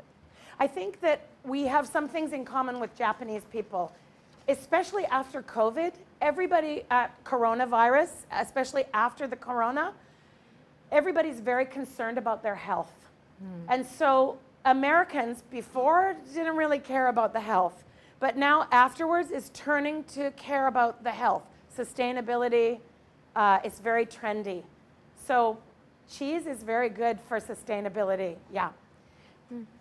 I think that we have some things in common with Japanese people.Especially after COVID, everybody coronavirus, especially after the corona, everybody's very concerned about their health. And so Americans before didn't really care about the health, but now afterwards is turning to care about the health. Sustainability is very trendy. So cheese is very good for sustainability. Yeah.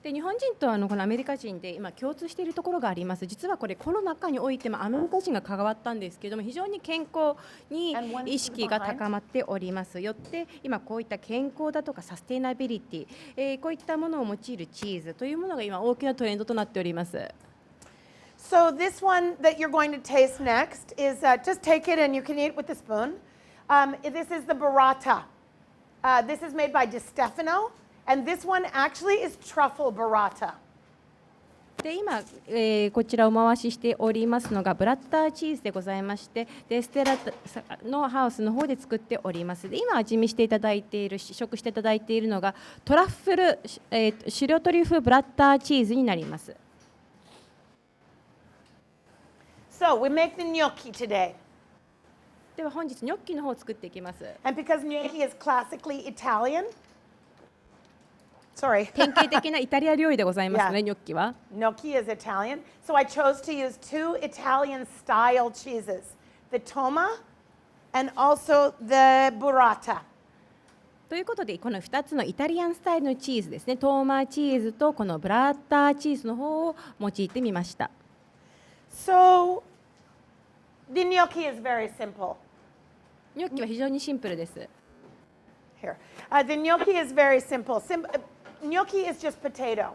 で日本人とこのアメリカ人で今共通しているところがあります。実はこれコロナ禍においてもアメリカ人が関わったんですけれども非常に健康に意識が高まっておりますよって今こういった健康だとかサステナビリティ、こういったものを用いるチーズというものが今大きなトレンドとなっております。So this one that you're going to taste next is just take it and you can eat it with a spoon. This is the burrata. This is made by DiStefano.And this one actually is truffle burrata. で今、こちらを回ししておりますのがブラッターチーズでございましてデステラのハウスの方で作っております。で今味見していただいている試食していただいているのがトラッフル、白トリュフブラッターチーズになります。So we make the gnocchi today. では本日ニョッキの方を作っていきます。And because gnocchi is classically Italian.Sorry. 典型的なイタリア料理でございますね、ニョッキは。Gnocchi is Italian. So I chose to use 2 Italian style cheeses, the Toma and also the burrata. ということでこの2つのイタリアンスタイルのチーズですね、トーマチーズとこのブラッターチーズの方を用いてみました。So the gnocchi is very simple. ニョッキは非常にシンプルです。Here. The gnocchi is very simple.Gnocchi is just potato.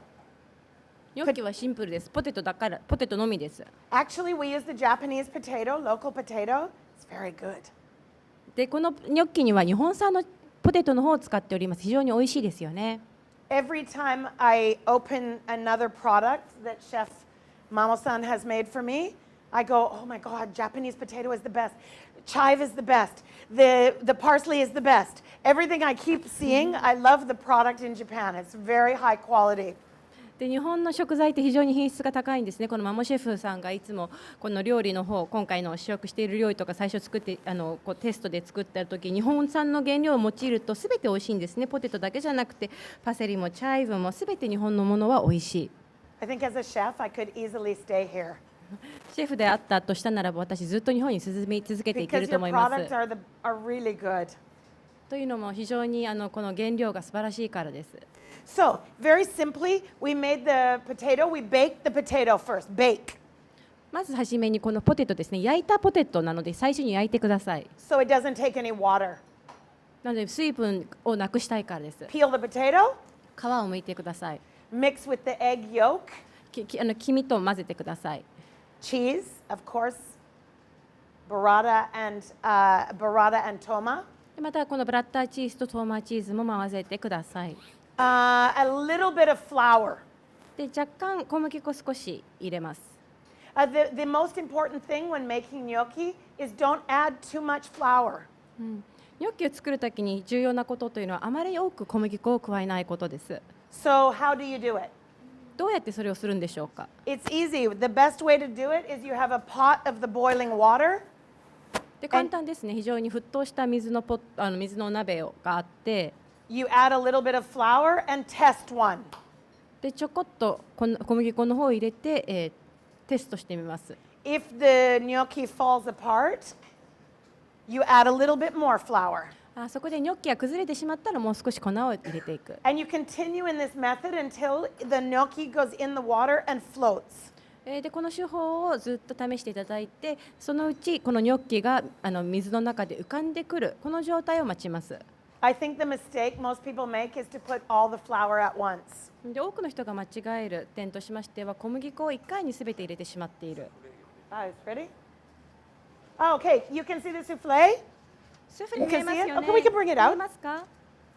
ニョッキはシンプルです。ポテトのみです。Actually, we use the Japanese potato, local potato. It's very good. でこのニョッキには日本産のポテトの方を使っております。非常に美味しいですよね。Every time I open another product that Chef Mamo-san has made for me, I go, oh my God, Japanese potato is the best. Chive is the best. The parsley is the best. Everything I keep seeing, I love the product in Japan. It's very high quality. で日本の食材って非常に品質が高いんですね。このマモシェフさんがいつもこの料理の方、今回の試食している料理とか最初作ってこうテストで作った時、日本産の原料を用いると全て美味しいんですね。ポテトだけじゃなくてパセリもチャイブも全て日本のものは美味しい。I think as a chef, I could easily stay here シェフであったとしたならば私ずっと日本に住み続けていけ because ると your 思います。 products are really good. というのも非常にこの原料が素晴らしいからです。So, very simply, we made the potato, we baked the potato first, bake. まずはじめにこのポテトですね、焼いたポテトなので最初に焼いてください。 So it doesn't take any water. なので水分をなくしたいからです。 Peel the potato, 皮を剥いてください。 mix with the egg yolk, 黄身と混ぜてください。 cheese, of course, burrata and toma, でまたこのブラッターチーズとトーマチーズも混ぜてください。 a little bit of flour. で若干小麦粉少し入れます。 The most important thing when making gnocchi is don't add too much flour. ニョッキを作るときに重要なことというのはあまり多く小麦粉を加えないことです。 So how do you do it? どうやってそれをするんでしょうか。 It's easy. The best way to do it is you have a pot of the boiling water. で簡単ですね。非常に沸騰した水の鍋があって、You add a little bit of flour and test one. でちょこっと小麦粉の方を入れて、テストしてみます。 If the gnocchi falls apart, you add a little bit more flour. そこでニョッキが崩れてしまったらもう少し粉を入れていく。 And you continue in this method until the gnocchi goes in the water and floats. でこの手法をずっと試していただいて、そのうちこのニョッキが水の中で浮かんでくるこの状態を待ちます。 I think the mistake most people make is to put all the flour at once. で多くの人が間違える点としましては小麦粉を1回にすべて入れてしまっている。Ah, it's ready? Oh, okay, you can see the souffle? スフレ見えますよ You can see it? ね。 Okay, we can bring it out. 見えますか。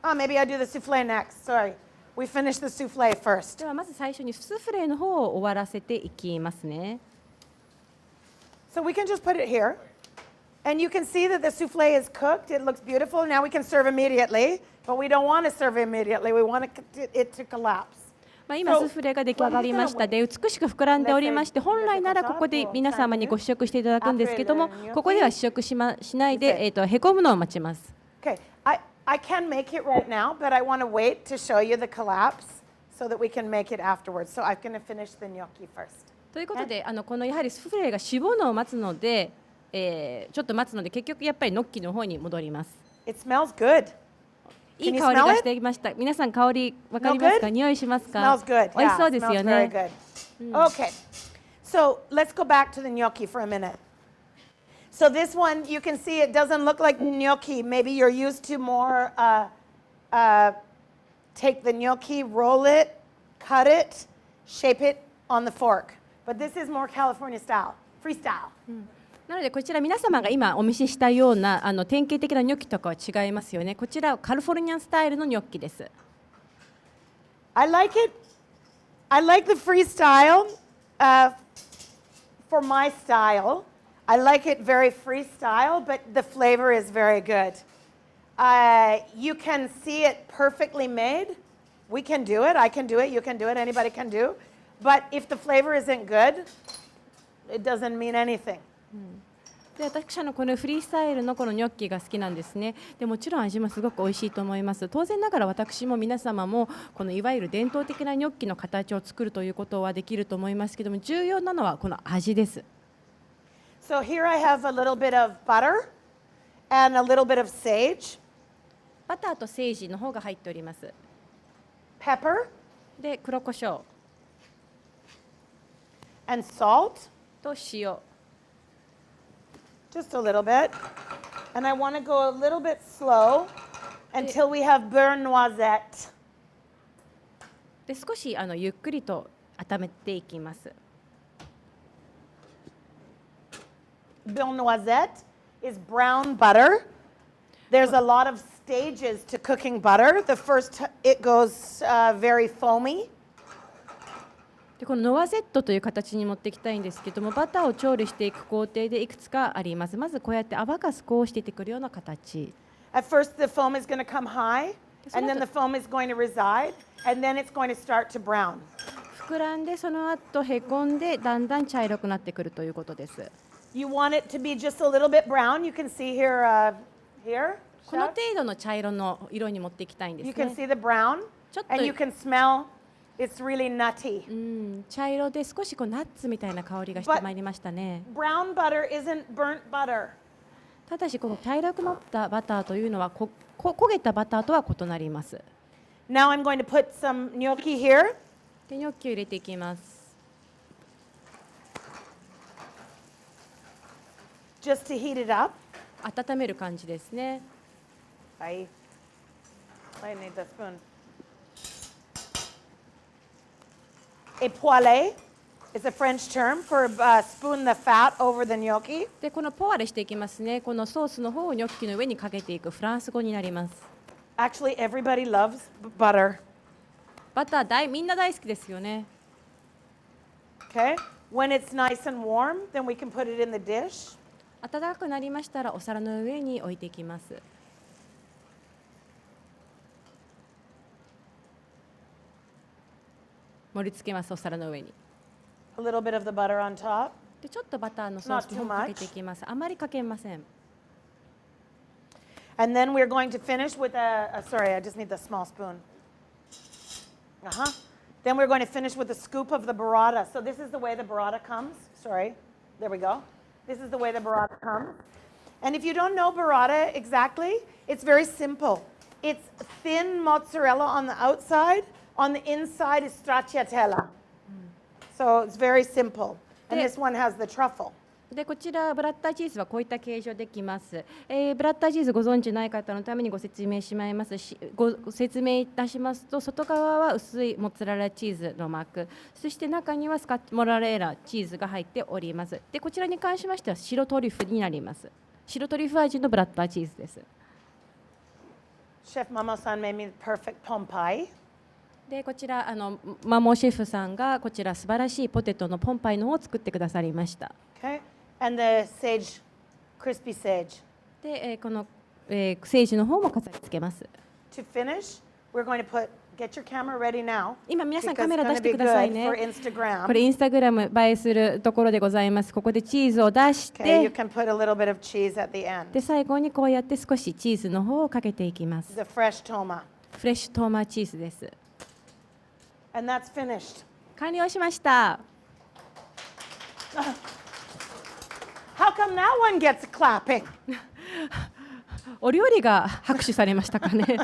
Oh, maybe I do the souffle next. Sorry. We finished the souffle first. ではまず最初にスフレの方を終わらせていきますね。 So we can just put it here. And you can see that the souffle is cooked. It looks beautiful. Now we can serve immediately. But we don't want to serve immediately. We want it to collapse. 今スフレが出来上がりましたで美しく膨らんでおりまして、本来ならここで皆様にご試食していただくんですけども、ここでは試食しないで、へこむのを待ちます。 Okay, I can make it right now, but I want to wait to show you the collapse so that we can make it afterwards. So I'm going to finish the gnocchi first. ということで、このやはりスフレがしぼるのを待つので、ちょっと待つので結局やっぱりノッキの方に戻ります。 It smells good. いい Can you 香り smell が it? していました。皆さん香りわかりますか？ Smell good? 匂いしますか？ Smells good. 美味しそうです smells よ very ね。 good. Okay, so let's go back to the gnocchi for a minute. So this one, you can see it doesn't look like gnocchi. Maybe you're used to more, take the gnocchi, roll it, cut it, shape it on the fork. But this is more California style, freestyle. なのでこちら皆様が今お見せしたような典型的なニョッキとかは違いますよね。こちらはカリフォルニアンスタイルのニョッキです。 I like it. I like the freestyle for my style. I like it very freestyle, but the flavor is very good. You can see it perfectly made. We can do it. I can do it. You can do it. Anybody can do. But if the flavor isn't good, it doesn't mean anything. で私このフリースタイルのこのニョッキが好きなんですね。でもちろん味もすごく美味しいと思います。当然ながら私も皆様もこのいわゆる伝統的なニョッキの形を作るということはできると思いますけども、重要なのはこの味です。 So here I have a little bit of butter and a little bit of sage, バターとセージの方が入っております。 pepper, で黒胡椒 and salt. と塩。 Just a little bit. And I want to go a little bit slow until we have beurre noisette. で少しゆっくりと温めていきます。 Beurre noisette is brown butter. There's a lot of stages to cooking butter. The first, it goes very foamy. でこのノワゼットという形に持っていきたいんですけども、バターを調理していく工程でいくつかあります。まずこうやって泡が少し出てくるような形。 At first, the foam is going to come high, and then the foam is going to reside, and then it's going to start to brown. 膨らんでその後へこんでだんだん茶色くなってくるということです。 You want it to be just a little bit brown. You can see here, here. この Chef. 程度の茶色の色に持っていきたいんです You can ね。 see the brown, ちょっと and you can smell. It's really nutty. 茶色で少しこうナッツみたいな香りがしてまいりましたね。 Brown butter isn't burnt butter. ただしこの茶色くなったバターというのは焦げたバターとは異なります。 Now I'm going to put some gnocchi here. でニョッキを入れていきます。 Just to heat it up. 温める感じですね。 I need the spoon. A poêlée is a French term for spoon the fat over the gnocchi. でこのポワレしていきますね。このソースの方をニョッキの上にかけていくフランス語になります。 Actually, everybody loves butter. バターみんな大好きですよね。 Okay? When it's nice and warm, then we can put it in the dish. 温かくなりましたらお皿の上に置いていきます。盛り付けますお皿の上に。 A little bit of the butter on top. でちょっとバターのソースをかけていきます。あまりかけません。 And then we're going to finish with sorry, I just need the small spoon. Then we're going to finish with a scoop of the burrata. So this is the way the burrata comes. Sorry. There we go. This is the way the burrata comes. And if you don't know burrata exactly, it's very simple. It's thin mozzarella on the outside. On the inside is stracciatella. So it's very simple. And this one has the truffle. でこちらブラッターチーズはこういった形状できます。ブラッターチーズご存知ない方のためにご説明しまいますし、ご説明いたしますと、外側は薄いモッツァレラチーズの膜、そして中にはスカッモラレーラチーズが入っております。でこちらに関しましては白トリュフになります。白トリュフ味のブラッターチーズです。 Chef Mamo-san made me the perfect pompai. でこちらマモシェフさんがこちら素晴らしいポテトのポンパイの方を作ってくださりました。 Okay. And the sage, crispy sage. でこの、セージの方も飾り付けます。 To finish, we're going to get your camera ready now. 今皆さん Because カメラ it's 出 going し to て be ください good ね。 for Instagram. これインスタグラム映えするところでございます。ここでチーズを出し Okay, you て、 can put a little bit of cheese at the end. で最後にこうやって少しチーズの方をかけていきます。 The fresh toma. フレッシュトーマチーズです。 And that's finished. 完了しました。 How come that one gets clapping? お料理が拍手されましたかね。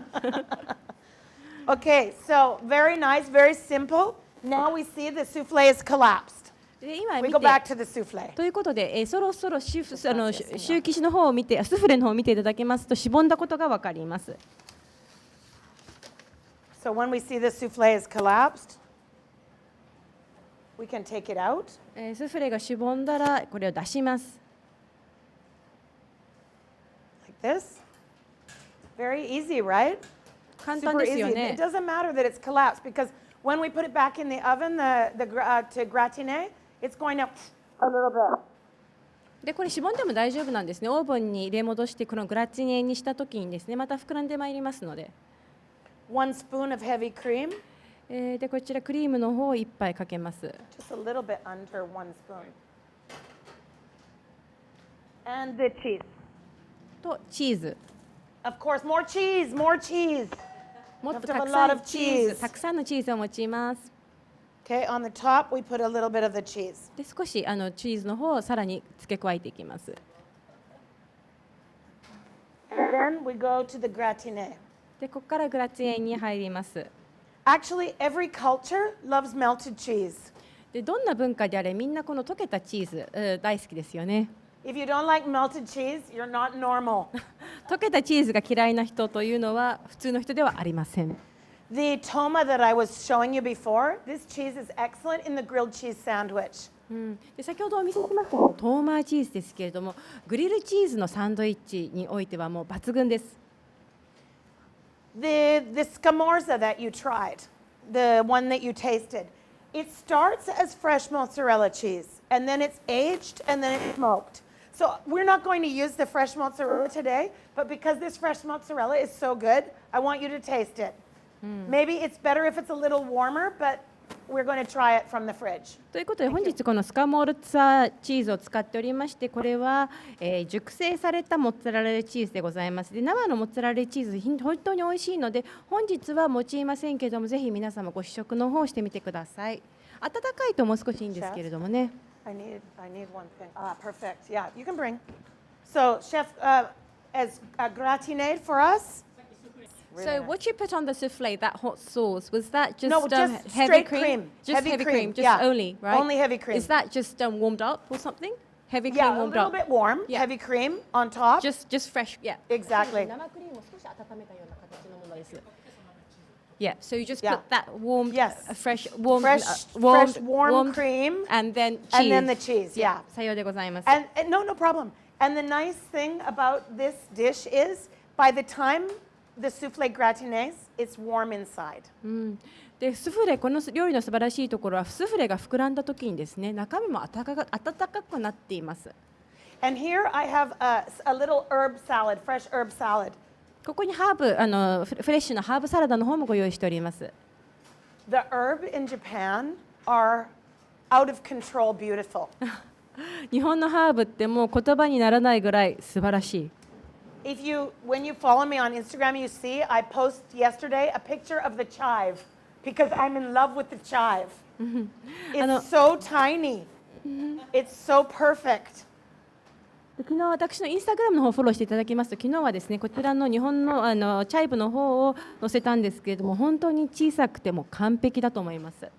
Okay, so very nice, very simple. Now we see the souffle is collapsed. で今 We 見 go back て to the souffle. ということで、そろそろシュ生地の方を見て、スフレの方を見ていただけますとしぼんだことがわかります。 So when we see the souffle is collapsed, we can take it out. スフレがしぼんだらこれを出します。 Like this. Very easy, right? 簡単 Super ですよ easy. ね It。doesn't matter that it's collapsed because when we put it back in the oven to gratiner, it's going to a little bit. でこれしぼんでも大丈夫なんですね。オーブンに入れ戻してこのグラチネにした時にですね、また膨らんでまいりますので。 1 spoon of heavy cream, でこちらクリームの方を1杯かけます。 just a little bit under 1 spoon. And the cheese. とチーズ。 Of course, more cheese, more cheese. もっと You have to have た a くさ lot ん of チーズ、 cheese. たくさんのチーズを用います。 Okay, on the top, we put a little bit of the cheese. で少しチーズの方をさらに付け加えていきます。 And then we go to the gratiner. でここからグラチネに入ります。 Actually, every culture loves melted cheese. でどんな文化であれみんなこの溶けたチーズ、大好きですよね。 If you don't like melted cheese, you're not normal. 溶けたチーズが嫌いな人というのは普通の人ではありません。 The toma that I was showing you before, this cheese is excellent in the grilled cheese sandwich. で先ほどお見せしましたトーマーチーズですけれども、グリルチーズのサンドイッチにおいてはもう抜群です。the scamorza that you tried, the one that you tasted, it starts as fresh mozzarella cheese, and then it's aged, and then it's smoked. So we're not going to use the fresh mozzarella today, but because this fresh mozzarella is so good, I want you to taste it. Maybe it's better if it's a little warmer, but we're going to try it from the fridge. ということで本日このスカモールツァチーズを使っておりまして、これは、熟成されたモッツァレラチーズでございます。で生のモッツァレラチーズ本当に美味しいので本日は用いませんけれども、ぜひ皆様ご試食の方をしてみてください。温かいともう少しいいんですけれどもね。I need one thing. Ah, perfect. Yeah, you can bring. So, chef, as a gratinade for us. So what you put on the souffle, that hot sauce, was that just, No, just heavy straight cream? cream. Just heavy cream, just yeah. only, right? Only heavy cream. Is that just warmed up or something? Heavy cream Yeah, a warmed little up. bit warm. Yeah. Heavy cream on top. Just fresh, yeah. Exactly. 生クリームを少し温めたような形のものです。Yeah, so you just Yeah. put that warmed, Yes. fresh, warm, Fresh, warmed, warm warmed, cream. and then cheese. And then the cheese, yeah. さようでございます。And no problem. And the nice thing about this dish is by the time the souffle gratinaise, it's warm inside. でスフレ、この料理の素晴らしいところはスフレが膨らんだ時にですね、中身も温かくなっています。And here I have a little herb salad, fresh herb salad. ここにハーブフレッシュなハーブサラダの方もご用意しております。The herb in Japan are out of control beautiful. 日本のハーブってもう言葉にならないぐらい素晴らしい。When you follow me on Instagram, you see I posted yesterday a picture of the chive because I'm in love with the chive. It's so tiny. It's so perfect. 昨日私のインスタグラムの方をフォローしていただきますと、昨日はですねこちらの日本のチャイブの方を載せたんですけれども、本当に小さくても完璧だと思います。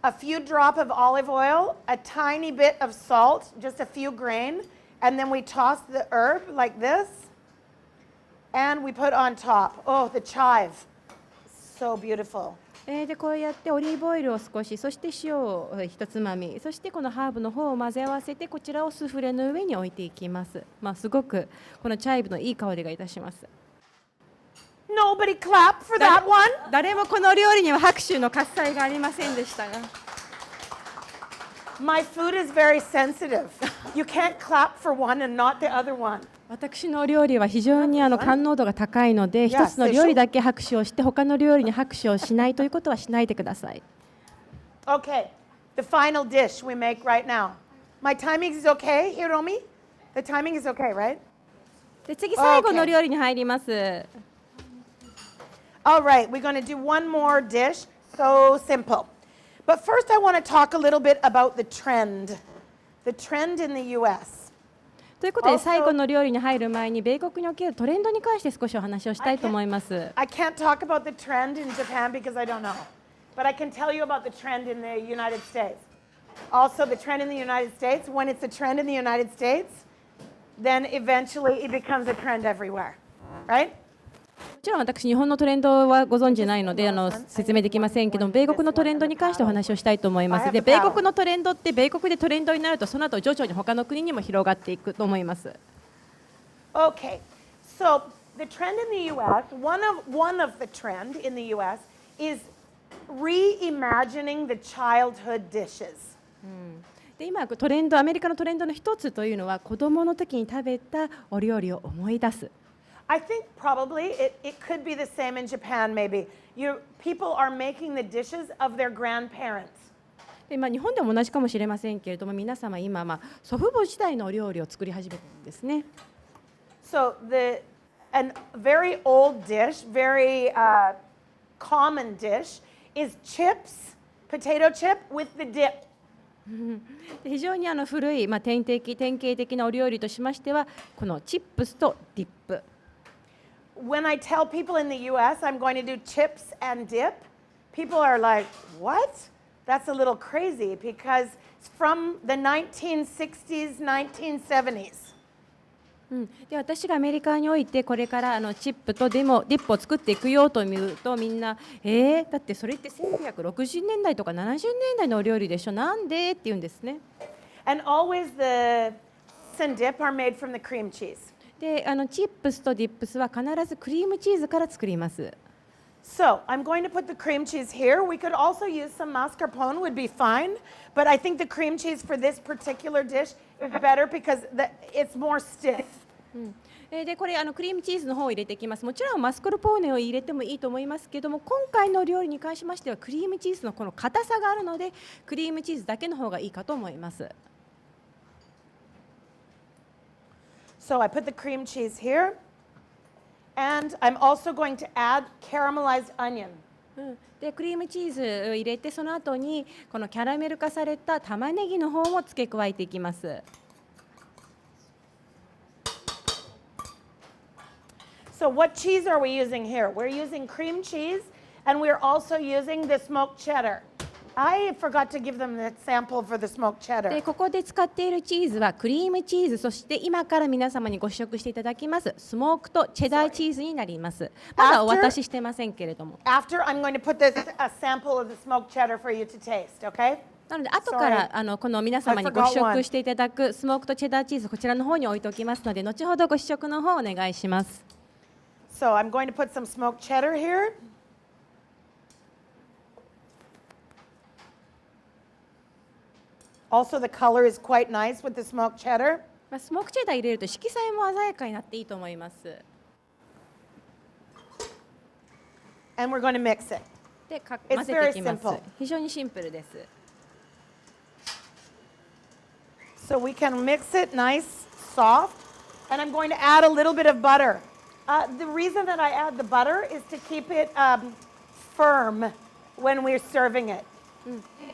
A few drops of olive oil, a tiny bit of salt, just a few grain, and then we toss the herb like this, and we put on top. Oh, the chive. So beautiful. でこうやってオリーブオイルを少し、そして塩を一つまみ、そしてこのハーブの方を混ぜ合わせてこちらをスフレの上に置いていきます。すごくこのチャイブのいい香りがいたします。Nobody clap for that one. 誰もこの料理には拍手の喝采がありませんでしたが。My food is very sensitive. You can't clap for one and not the other one. 私の料理は非常に感能度が高いので、一つの料理だけ拍手をして他の料理に拍手をしないということはしないでください。Okay, the final dish we make right now. My timing is okay, Hiromi? The timing is okay, right? で次最後の料理に入ります。All right, we're going to do one more dish. So simple. But first I want to talk a little bit about the trend in the US. ということで最後の料理に入る前に米国におけるトレンドに関して少しお話をしたいと思います。I can't talk about the trend in Japan because I don't know. But I can tell you about the trend in the United States. Also, the trend in the United States, when it's a trend in the United States, then eventually it becomes a trend everywhere. Right? もちろん私日本のトレンドはご存じないので説明できませんけども、米国のトレンドに関してお話をしたいと思います。で米国のトレンドって米国でトレンドになるとその後徐々に他の国にも広がっていくと思います。Okay, so the trend in the U.S., one of the trend in the U.S. is reimagining the childhood dishes. で今トレンド、アメリカのトレンドの一つというのは子どもの時に食べたお料理を思い出す。I think probably it could be the same in Japan maybe. People are making the dishes of their grandparents. で日本でも同じかもしれませんけれども、皆様今、祖父母時代のお料理を作り始めたんですね。So a very old dish, very common dish is chips, potato chip with the dip. 非常に古い、典型的なお料理としましてはこのチップスとディップ。When I tell people in the US I'm going to do chips and dip, people are like, what? That's a little crazy because it's from the 1960s, 1970s. で私がアメリカにおいてこれからチップとディップを作っていくよと言うとみんなだってそれって1960年代とか70年代のお料理でしょ、なんでって言うんですね。And always the chips and dip are made from the cream cheese. で、チップスとディップスは必ずクリームチーズから作ります。So I'm going to put the cream cheese here. We could also use some mascarpone would be fine, but I think the cream cheese for this particular dish is better because it's more stiff. でこれクリームチーズの方を入れていきます。もちろんマスカルポーネを入れてもいいと思いますけども、今回の料理に関しましてはクリームチーズのこの硬さがあるのでクリームチーズだけの方がいいかと思います。So I put the cream cheese here, and I'm also going to add caramelized onion. でクリームチーズを入れてその後にこのキャラメル化された玉ねぎの方も付け加えていきます。So what cheese are we using here? We're using cream cheese, and we're also using the smoked cheddar. I forgot to give them the sample for the smoked cheddar. でここで使っているチーズはクリームチーズ、そして今から皆様にご試食していただきますスモークとチェダーチーズになります。まだお渡ししてませんけれども。After, I'm going to put a sample of the smoked cheddar for you to taste, okay? なので後からこの皆様にご試食していただくスモークとチェダーチーズこちらの方に置いておきますので、後ほどご試食の方お願いします。So I'm going to put some smoked cheddar here. Also, the color is quite nice with the smoked cheddar. スモークチェダー入れると色彩も鮮やかになっていいと思います。And we're going to mix it. で混ぜていきます。 very simple. 非常にシンプルです。So we can mix it nice, soft, and I'm going to add a little bit of butter. The reason that I add the butter is to keep it firm when we're serving it.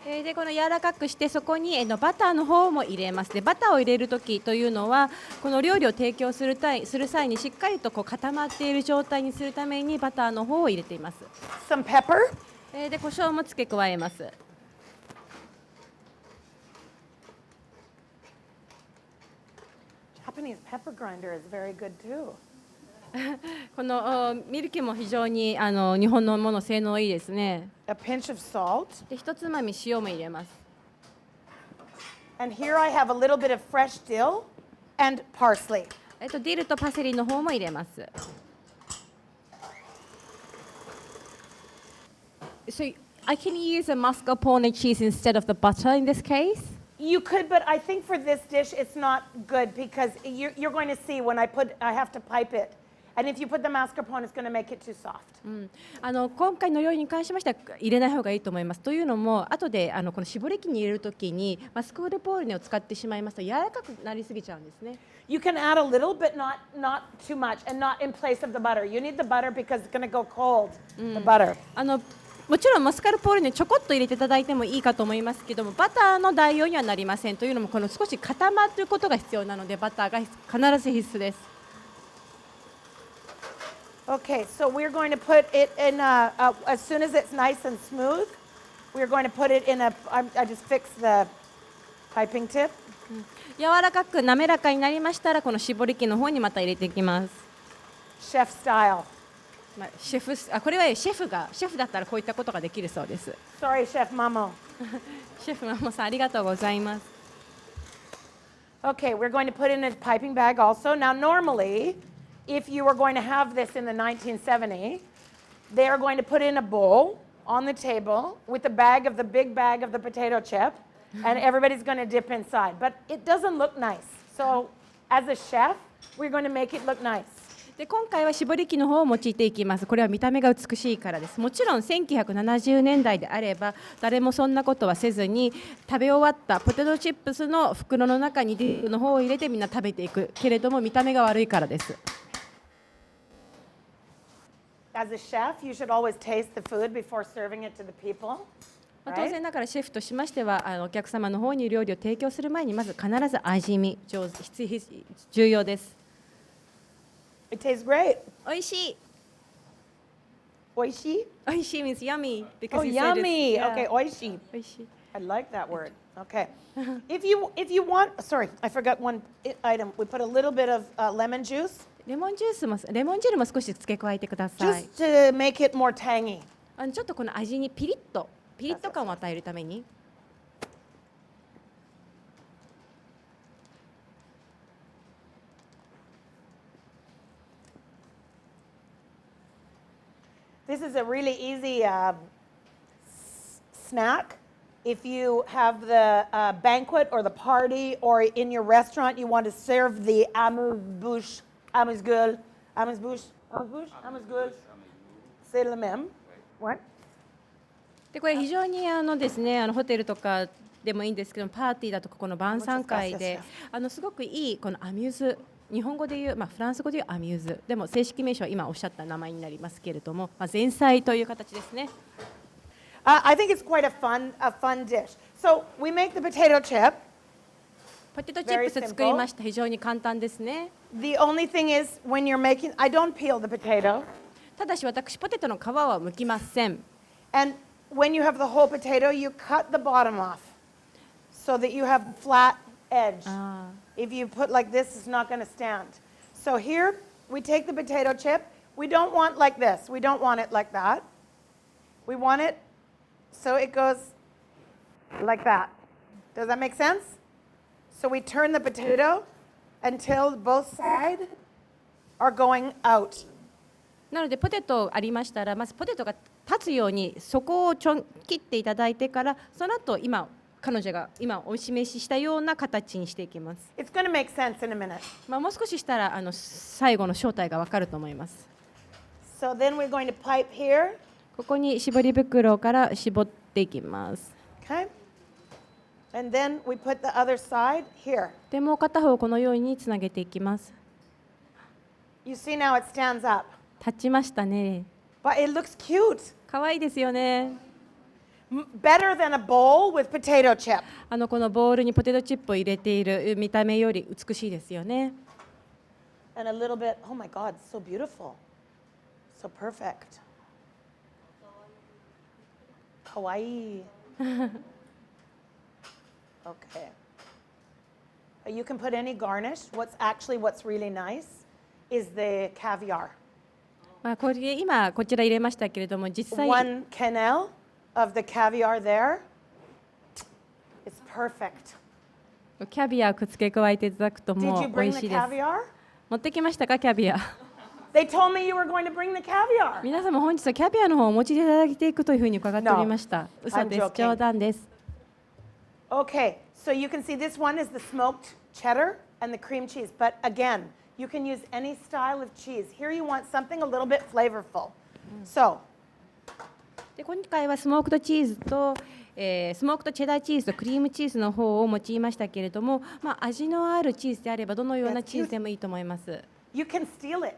でこの柔らかくしてそこにバターの方も入れます。でバターを入れるときというのはこの料理を提供する際にしっかりと固まっている状態にするためにバターの方を入れています。 Some pepper. で胡椒も付け加えます。 Japanese pepper grinder is very good too. このミルキも非常に日本のもの性能いいですね。 A pinch of salt. で一つまみ塩も入れます。 And here I have a little bit of fresh dill and parsley. ディルとパセリの方も入れます。So I can use a mascarpone cheese instead of the butter in this case? You could, but I think for this dish it's not good because you're going to see when I have to pipe it. And if you put the mascarpone, it's going to make it too soft. 今回の料理に関しましては入れない方がいいと思います。というのも後でこの絞り器に入れるときにマスカルポーネを使ってしまいますと柔らかくなりすぎちゃうんですね。You can add a little, but not too much, and not in place of the butter. You need the butter because it's going to go cold. The butter. もちろんマスカルポーネちょこっと入れていただいてもいいかと思いますけども、バターの代用にはなりません。というのもこの少し固まることが必要なのでバターが必ず必須です。Okay, so we're going to put it in as soon as it's nice and smooth, we're going to put it in I just fixed the piping tip. 柔らかく滑らかになりましたらこの絞り器の方にまた入れていきます。 Chef style. これはシェフだったらこういったことができるそうです。Sorry, Chef Mamo. シェフマモさんありがとうございます。 Okay, we're going to put in a piping bag also. Now, normally, if you were going to have this in the 1970s, they are going to put in a bowl on the table with the big bag of the potato chip, and everybody's going to dip inside. But it doesn't look nice. So, as a chef, we're going to make it look nice. で今回は絞り器の方を用いていきます。これは見た目が美しいからです。もちろん1970年代であれば誰もそんなことはせずに食べ終わったポテトチップスの袋の中にディップの方を入れてみんな食べていくけれども見た目が悪いからです。 As a chef, you should always taste the food before serving it to the people. 当然ながらシェフとしましてはお客様の方に料理を提供する前にまず必ず味見重要です。 It tastes great. おいしい。 Oishi? おいしい means yummy because Oh, you said yummy. it's- Okay, yeah. oishi. おいしい。 I like that word. Okay. If you want, sorry, I forgot one item. We put a little bit of lemon juice レモン汁も少し付け加えてください。 just to make it more tangy. ちょっとこの味にピリッと感を与えるために。This is a really easy snack. If you have the banquet or the party or in your restaurant, you want to serve the amuse-bouche, amuse-gueule, amuse-bouche, amuse-bouche, amuse-gueule, c'est le même. What? でこれ非常にですねホテルとかでもいいんですけどパーティーだとかこの晩餐会ですごくいいこのアミューズ日本語で言う、フランス語で言うアミューズでも正式名称は今おっしゃった名前になりますけれども、前菜という形ですね。I think it's quite a fun dish. So we make the potato chip. ポテトチップス作りました。非常に簡単ですね。The only thing is when you're making, I don't peel the potato. ただし私ポテトの皮は剥きません。And when you have the whole potato, you cut the bottom off so that you have flat edge. If you put like this, it's not going to stand. So here we take the potato chip. We don't want like this. We don't want it like that. We want it so it goes like that. Does that make sense? So we turn the potato until both sides are going out. なのでポテトありましたらまずポテトが立つように底を切っていただいてからその後彼女が今お示ししたような形にしていきます。It's going to make sense in a minute. もう少ししたら最後の正体がわかると思います。So then we're going to pipe here. ここに絞り袋から絞っていきます。Okay. And then we put the other side here. でもう片方をこのようにつなげていきます。You see now it stands up. 立ちましたね。But it looks cute. 可愛いですよね。Better than a bowl with potato chip. このボウルにポテトチップを入れている見た目より美しいですよね。And a little bit, oh my God, so beautiful. So perfect. Kawaii. Okay. You can put any garnish. What's really nice is the caviar. これ今こちら入れましたけれども実際 One cannelle of the caviar there. It's perfect. キャビアを付け加えていただくとも Did you う美 bring 味 the しいです。 caviar? 持ってきましたかキャビア。They told me you were going to bring the caviar. 皆様本日はキャビアの方をお持ちでいただいていくというふうに伺っておりました。 No, 嘘です。 I'm joking. 冗談です。 Okay, so you can see this one is the smoked cheddar and the cream cheese. But again, you can use any style of cheese. Here you want something a little bit flavorful. So, で今回はスモークドチーズと、スモークドチェダーチーズとクリームチーズの方を用いましたけれども、味のあるチーズであればどのようなチーズでもいいと思います。you can steal it.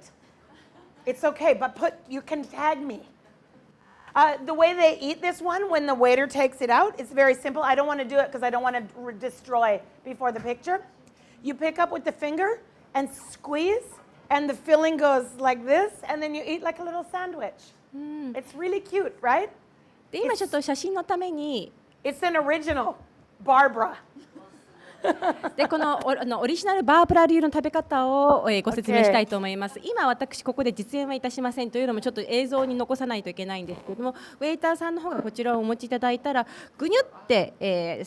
It's okay, but you can tag me. The way they eat this one, when the waiter takes it out, it's very simple. I don't want to do it because I don't want to destroy before the picture. You pick up with the finger and squeeze, and the filling goes like this, and then you eat like a little sandwich. It's really cute, right? で今ちょっと写真のために It's an original, Barbara. でこのオリジナルバーブラ流の食べ方をご説明したいと思います。今私ここで実演はいたしませんというのもちょっと映像に残さないといけないんですけれども、ウェイターさんの方がこちらをお持ちいただいたらぐにゅって、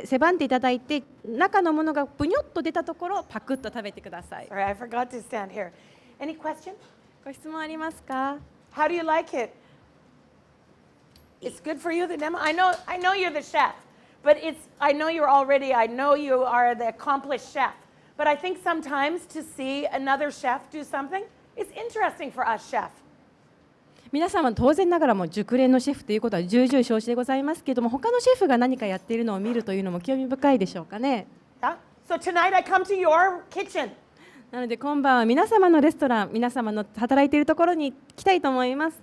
狭んでいただいて中のものがぶにょっと出たところパクッと食べてください。 Sorry, I forgot to stand here. Any question? ご質問ありますか？ How do you like it? It's good for you, the demo. I know you're the chef, but I know you are the accomplished chef. But I think sometimes to see another chef do something, it's interesting for us chef. 皆様当然ながらも熟練のシェフということは重々承知でございますけれども、他のシェフが何かやっているのを見るというのも興味深いでしょうかね。Yeah? So tonight I come to your kitchen. なので今晩は皆様のレストラン、皆様の働いているところに来たいと思います。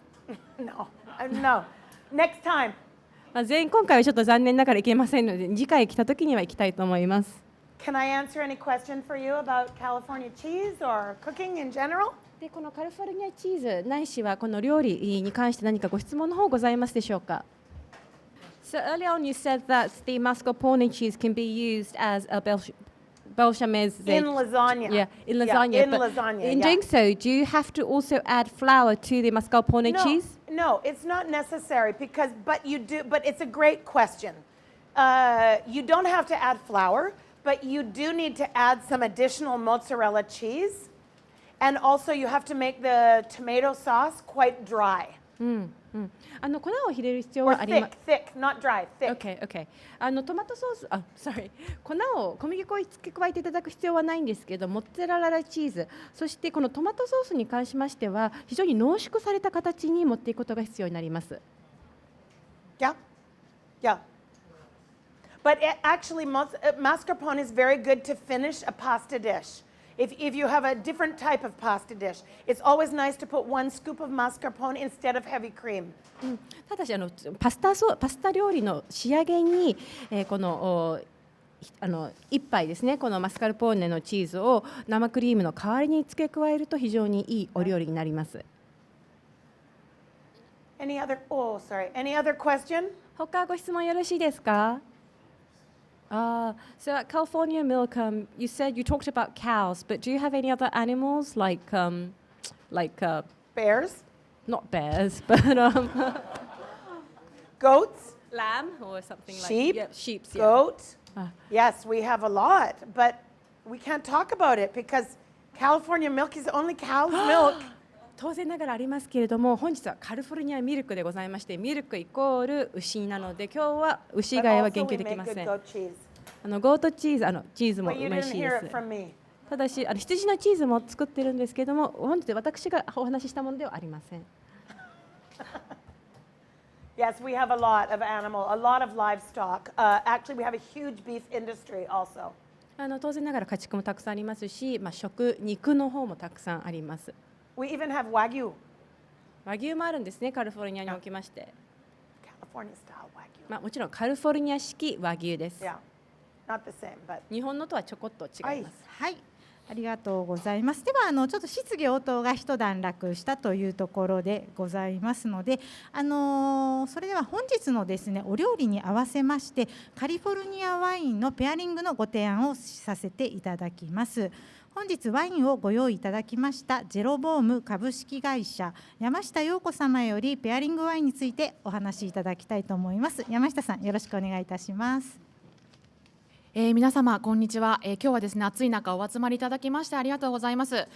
No. Next time. 今回はちょっと残念ながら行けませんので、次回来た時には行きたいと思います。Can I answer any question for you about California cheese or cooking in general? でこのカリフォルニアチーズないしはこの料理に関して何かご質問の方ございますでしょうか。 So earlier on you said that the mascarpone cheese can be used as a bechamel In lasagna. Yeah, in lasagna. In but lasagna. in doing so, do you have to also add flour to the mascarpone cheese? No, it's not necessary but you do. But it's a great question. You don't have to add flour, but you do need to add some additional mozzarella cheese, and also you have to make the tomato sauce quite dry. 粉を入れる必要 Or はありま thick, not dry, thick. Okay. トマトソース、sorry。小麦粉を付け加えていただく必要はないんですけど、モッツァレラチーズ、そしてこのトマトソースに関しましては、非常に濃縮された形に持っていくことが必要になります。Yeah? Yeah. But actually, mascarpone is very good to finish a pasta dish. If you have a different type of pasta dish, it's always nice to put 1 scoop of mascarpone instead of heavy cream. ただしパスタ料理の仕上げに、この1杯ですね、このマスカルポーネのチーズを生クリームの代わりに付け加えると非常にいいお料理になります。Any other question? 他ご質問よろしいですか？So at California Milk, you said you talked about cows, but do you have any other animals like Bears? not bears, but Goats? lamb or something Sheep? like sheep? Goat? Yes, we have a lot, but we can't talk about it because California milk is only cow's milk. 当然ながらありますけれども、本日はカリフォルニアミルクでございまして、ミルクイコール牛なので、今日は牛以 But 外は also 言 we 及でき make ま good せん。goat cheese. ゴートチーズ、チーズも But you 美味 didn't しいで hear it す。 from me. ただし羊のチーズも作ってるんですけれども、本日私がお話ししたものではありません。Yes, we have a lot of livestock. Actually, we have a huge beef industry also. 当然ながら家畜もたくさんありますし、肉の方もたくさんあります。We even have Wagyu, 和牛もあるんですね、カリフォルニアにおきまして。California style Wagyu. もちろんカリフォルニア式和牛です。 Yeah, not the same, but 日本のとはちょこっと違います。はい、ありがとうございます。ではちょっと質疑応答が一段落したというところでございますので、それでは本日のですねお料理に合わせましてカリフォルニアワインのペアリングのご提案をさせていただきます。本日ワインをご用意いただきましたジェロボーム株式会社山下陽子様よりペアリングワインについてお話しいただきたいと思います。山下さん、よろしくお願いいたします。皆様こんにちは。今日はですね暑い中お集まりいただきましてありがとうございます。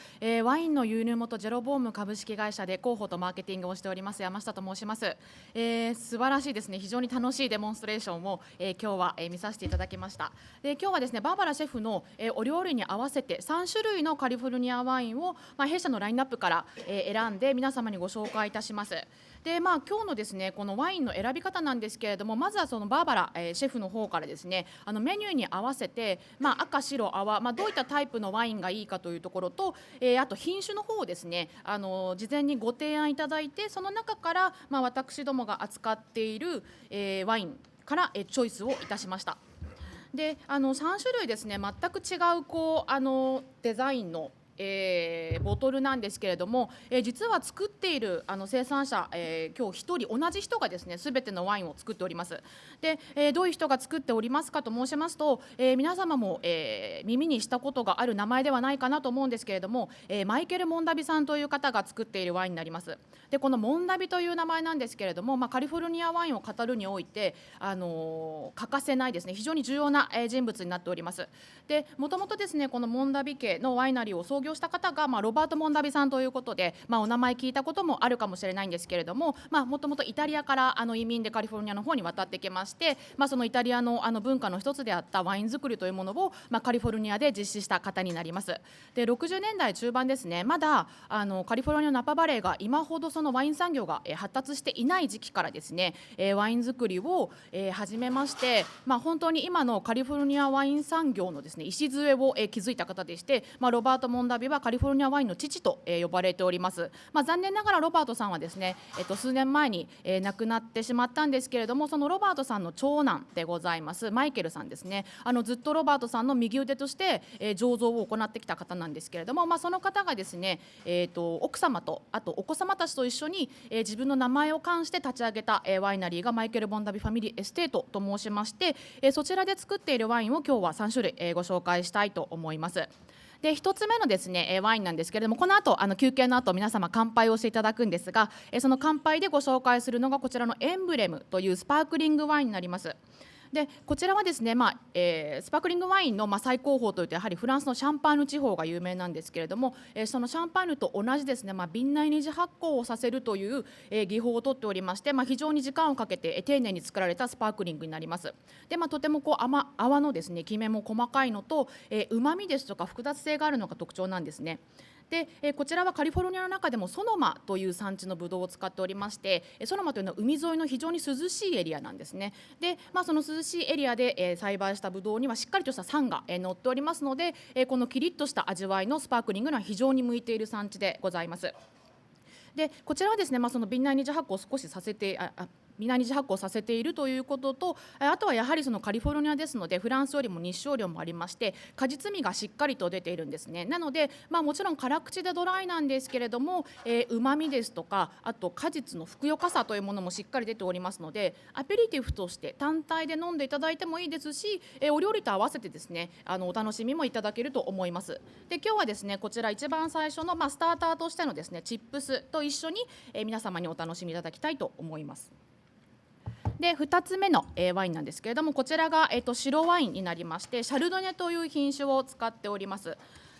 ワインの輸入元ジェロボーム株式会社で広報とマーケティングをしております山下と申します。素晴らしいですね、非常に楽しいデモンストレーションを、今日は、見させていただきました。で今日はですねバーバラシェフの、お料理に合わせて3種類のカリフォルニアワインを、弊社のラインナップから、選んで皆様にご紹介いたします。で今日のですねこのワインの選び方なんですけれども、まずはそのバーバラ、シェフの方からですねメニューに合わせて、赤白泡、どういったタイプのワインがいいかというところと、あと品種の方をですね事前にご提案いただいて、その中から、私どもが扱っている、ワインから、チョイスをいたしました。で3種類ですね全く違うデザインのボトルなんですけれども、実は作っている生産者、今日1人同じ人がですね全てのワインを作っております。で、どういう人が作っておりますかと申しますと、皆様も、耳にしたことがある名前ではないかなと思うんですけれども、マイケル・モンダビさんという方が作っているワインになります。でこのモンダビという名前なんですけれども、カリフォルニアワインを語るにおいて、欠かせないですね非常に重要な、人物になっております。でもともとですねこのモンダビ家のワイナリーを創業した方が、ロバート・モンダビさんということで、お名前聞いたこともあるかもしれないんですけれども、もともとイタリアから移民でカリフォルニアの方に渡ってきまして、そのイタリアの文化の一つであったワイン作りというものを、カリフォルニアで実施した方になります。で60年代中盤ですね、まだカリフォルニアのナパバレーが今ほどそのワイン産業が発達していない時期からですね、ワイン作りを始めまして、本当に今のカリフォルニアワイン産業のですね礎を築いた方でして、ロバート・モンダビはカリフォルニアワインの父と呼ばれております。残念ながらロバートさんはですね、数年前に亡くなってしまったんですけれども、そのロバートさんの長男でございますマイケルさんですね、ずっとロバートさんの右腕として醸造を行ってきた方なんですけれども、その方がですね、奥様とあとお子様たちと一緒に自分の名前を冠して立ち上げたワイナリーがマイケル・モンダビファミリーエステートと申しまして、そちらで作っているワインを今日は3種類ご紹介したいと思います。で1つ目のですねワインなんですけれども、この後休憩の後皆様乾杯をしていただくんですが、その乾杯でご紹介するのがこちらのエンブレムというスパークリングワインになります。でこちらはですね、スパークリングワインの最高峰というとやはりフランスのシャンパーニュ地方が有名なんですけれども、そのシャンパーニュと同じですね、瓶内二次発酵をさせるという、技法をとっておりまして、非常に時間をかけて、丁寧に作られたスパークリングになります。で、とても泡のですねきめも細かいのと、うまみですとか複雑性があるのが特徴なんですね。でこちらはカリフォルニアの中でもソノマという産地のブドウを使っておりまして、ソノマというのは海沿いの非常に涼しいエリアなんですね。で、その涼しいエリアで、栽培したブドウにはしっかりとした酸が、乗っておりますので、このキリッとした味わいのスパークリングには非常に向いている産地でございます。でこちらはですね、その瓶内二次発酵を少しさせて瓶内二次発酵させているということと、あとはやはりそのカリフォルニアですのでフランスよりも日照量もありまして果実味がしっかりと出ているんですね。なので、もちろん辛口でドライなんですけれども、うまみですとかあと果実のふくよかさというものもしっかり出ておりますので、アペリティフとして単体で飲んでいただいてもいいですし、お料理と合わせてですねお楽しみもいただけると思います。で今日はですねこちら一番最初の、スターターとしてのですねチップスと一緒に、皆様にお楽しみいただきたいと思います。で2つ目の、ワインなんですけれども、こちらが、白ワインになりまして、シャルドネという品種を使っております。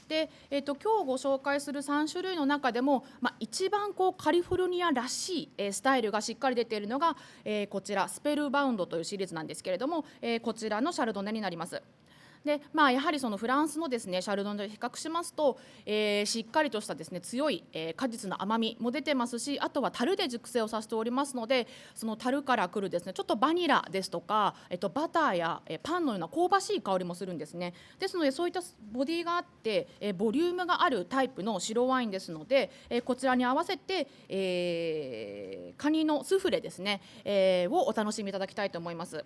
で今日ご紹介する3種類の中でも、一番カリフォルニアらしい、スタイルがしっかり出ているのが、こちらスペルバウンドというシリーズなんですけれども、こちらのシャルドネになります。でやはりそのフランスのですねシャルドネと比較しますと、しっかりとしたですね強い、果実の甘みも出てますし、あとは樽で熟成をさせておりますので、その樽から来るですねちょっとバニラですとか、バターや、パンのような香ばしい香りもするんですね。ですのでそういったボディがあって、ボリュームがあるタイプの白ワインですので、こちらに合わせて、カニのスフレですね、をお楽しみいただきたいと思います。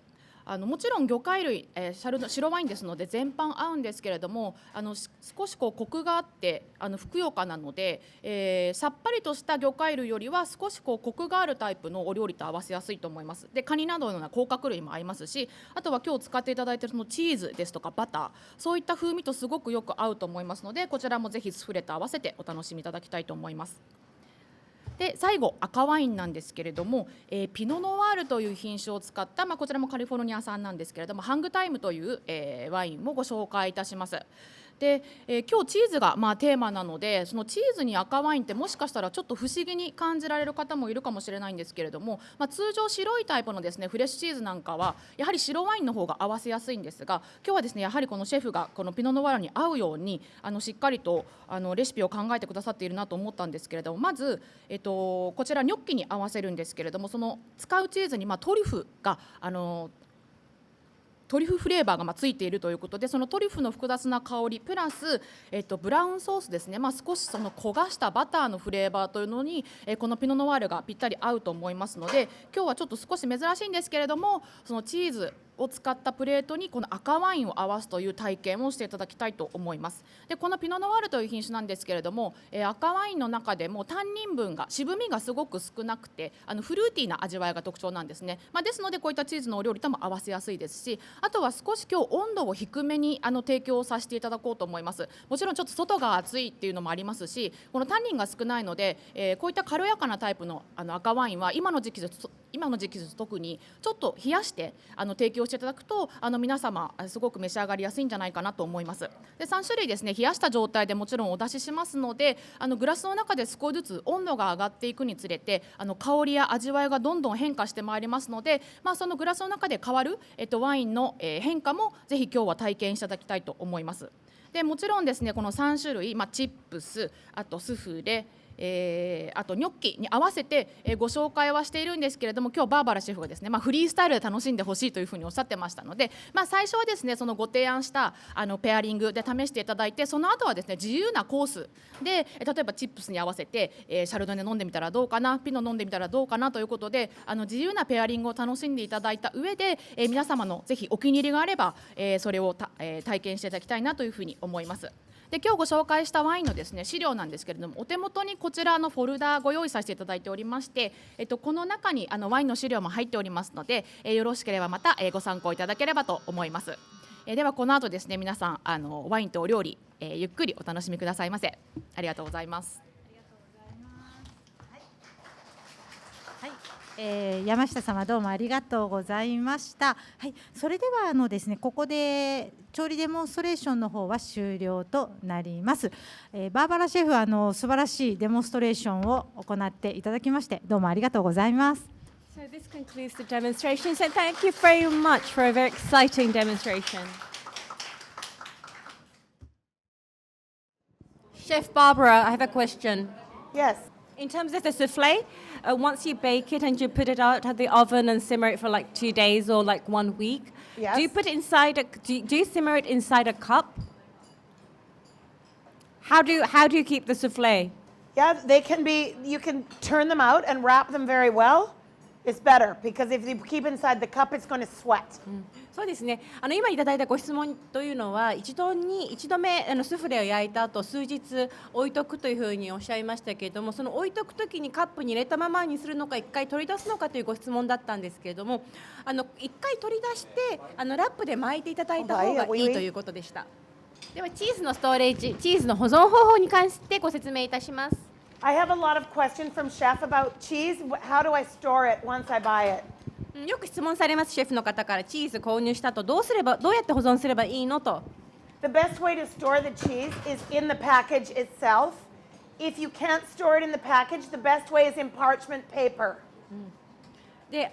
もちろん魚介類、白ワインですので全般合うんですけれども、少しコクがあってふくよかなので、さっぱりとした魚介類よりは少しコクがあるタイプのお料理と合わせやすいと思います。でカニなどのような甲殻類も合いますし、あとは今日使っていただいているそのチーズですとかバター、そういった風味とすごくよく合うと思いますので、こちらもぜひスフレと合わせてお楽しみいただきたいと思います。で最後赤ワインなんですけれども、ピノノワールという品種を使った、こちらもカリフォルニア産なんですけれども、ハングタイムという、ワインもご紹介いたします。で、今日チーズがテーマなので、そのチーズに赤ワインってもしかしたらちょっと不思議に感じられる方もいるかもしれないんですけれども、通常白いタイプのですねフレッシュチーズなんかはやはり白ワインの方が合わせやすいんですが、今日はですねやはりこのシェフがこのピノノワールに合うようにしっかりとレシピを考えてくださっているなと思ったんですけれども、まず、こちらニョッキに合わせるんですけれども、その使うチーズにトリュフがトリュフフレーバーがついているということで、そのトリュフの複雑な香りプラス、ブラウンソースですね、少しその焦がしたバターのフレーバーというのに、このピノノワールがぴったり合うと思いますので、今日はちょっと少し珍しいんですけれども、そのチーズを使ったプレートにこの赤ワインを合わすという体験をしていただきたいと思います。でこのピノノワールという品種なんですけれども、赤ワインの中でもタンニン分が渋みがすごく少なくてフルーティーな味わいが特徴なんですね。ですのでこういったチーズのお料理とも合わせやすいですし、あとは少し今日温度を低めに提供させていただこうと思います。もちろんちょっと外が暑いっていうのもありますし、このタンニンが少ないので、こういった軽やかなタイプの赤ワインは今の時期です特にちょっと冷やして提供していただくと皆様すごく召し上がりやすいんじゃないかなと思います。で3種類ですね冷やした状態でもちろんお出ししますので、グラスの中で少しずつ温度が上がっていくにつれて香りや味わいがどんどん変化してまいりますので、そのグラスの中で変わる、ワインの、変化もぜひ今日は体験していただきたいと思います。でもちろんですねこの3種類、チップス、あとスフレ、あとニョッキに合わせて、ご紹介はしているんですけれども、今日バーバラシェフがですね、フリースタイルで楽しんでほしいというふうにおっしゃってましたので、最初はですねそのご提案したペアリングで試していただいて、その後はですね自由なコースで例えばチップスに合わせて、シャルドネ飲んでみたらどうかな、ピノ飲んでみたらどうかなということで自由なペアリングを楽しんでいただいた上で、皆様のぜひお気に入りがあれば、それを体験していただきたいなというふうに思います。で今日ご紹介したワインのですね資料なんですけれども、お手元にこちらのフォルダご用意させていただいておりまして、この中にワインの資料も入っておりますので、よろしければまた、ご参考いただければと思います。ではこの後ですね皆さんワインとお料理、ゆっくりお楽しみくださいませ。ありがとうございます。はい山下様どうもありがとうございました。はい、それではですね、ここで調理デモンストレーションの方は終了となります。バーバラシェフ素晴らしいデモンストレーションを行っていただきましてどうもありがとうございます。So this concludes the demonstration. So thank you very much for a very exciting demonstration. Chef Barbara, I have a question. Yes. In terms of the souffle, once you bake it and you put it out of the oven and simmer it for like 2 days or like 1 week, Yes. do you put it inside do you simmer it inside a cup? How do you keep the souffle? Yeah, they can be, you can turn them out and wrap them very well. It's better because if you keep inside the cup, it's going to sweat. そうですね。今いただいたご質問というのは一度目スフレを焼いた後数日置いとくというふうにおっしゃいましたけれども、その置いとくときにカップに入れたままにするのか一回取り出すのかというご質問だったんですけれども、一回取り出してラップで巻いていただいた方がいいということでした。ではチーズのストレージ、チーズの保存方法に関してご説明いたします。I have a lot of questions from chef about cheese. How do I store it once I buy it? よく質問されます、シェフの方からチーズ購入したとどうやって保存すればいいのと。The best way to store the cheese is in the package itself. If you can't store it in the package, the best way is in parchment paper. で、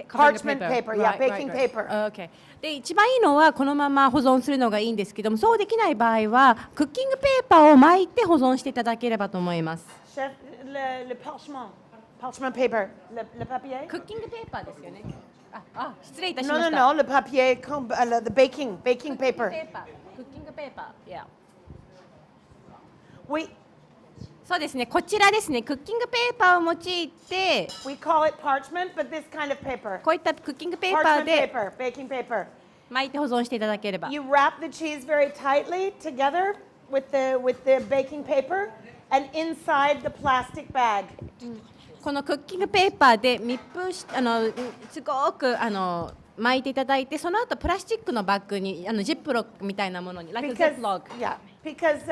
Parchment paper, yeah, baking paper. Okay. で、一番いいのはこのまま保存するのがいいんですけども、そうできない場合はクッキングペーパーを巻いて保存していただければと思います。Chef, le parchment paper, le papier? クッキングペーパーですよね。失礼いたし No, まし no, た。 no, le papier, the baking paper. クッキングペーパー。Yeah. We そうですね。こちらですね。クッキングペーパーを用いて、 call it parchment, but this kind of paper. こういったクッキングペーパー Parchment で paper, baking paper. 巻いて保存していただければ。 You wrap the cheese very tightly together with the baking paper and inside the plastic bag. このクッキングペーパーで密封しすごく巻いていただいて、その後プラスチックのバッグにジップロックみたいなものに like a Ziploc. Because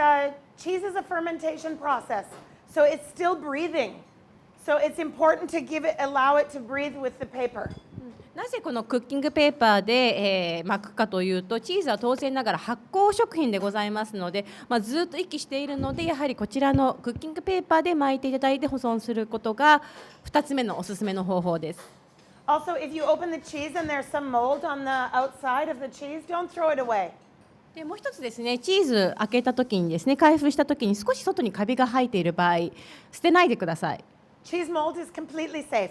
cheese is a fermentation process, so it's still breathing. So it's important to allow it to breathe with the paper. なぜこのクッキングペーパーで、巻くかというと、チーズは当然ながら発酵食品でございますので、ずっと息しているので、やはりこちらのクッキングペーパーで巻いていただいて保存することが2つ目のおすすめの方法です。Also, if you open the cheese and there's some mold on the outside of the cheese, don't throw it away. でもう一つですね、チーズ開けた時にですね、開封した時に少し外にカビが生えている場合、捨てないでください。Cheese mold is completely safe.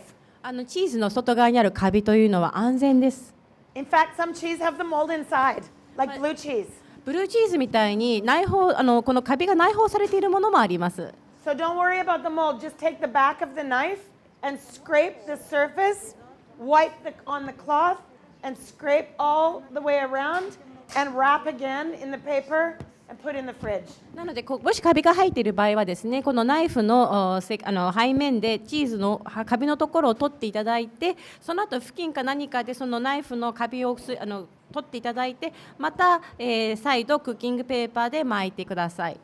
チーズの外側にあるカビというのは安全です。In fact, some cheese have the mold inside, like blue cheese. ブルーチーズみたいに内包このカビが内包されているものもあります。So don't worry about the mold. Just take the back of the knife and scrape the surface, wipe on the cloth, and scrape all the way around, and wrap again in the paper and put in the fridge. なのでもしカビが生えている場合はですね、このナイフの背面でチーズのカビのところを取っていただいて、その後布巾か何かでそのナイフのカビを取っていただいて、また、再度クッキングペーパーで巻いてください。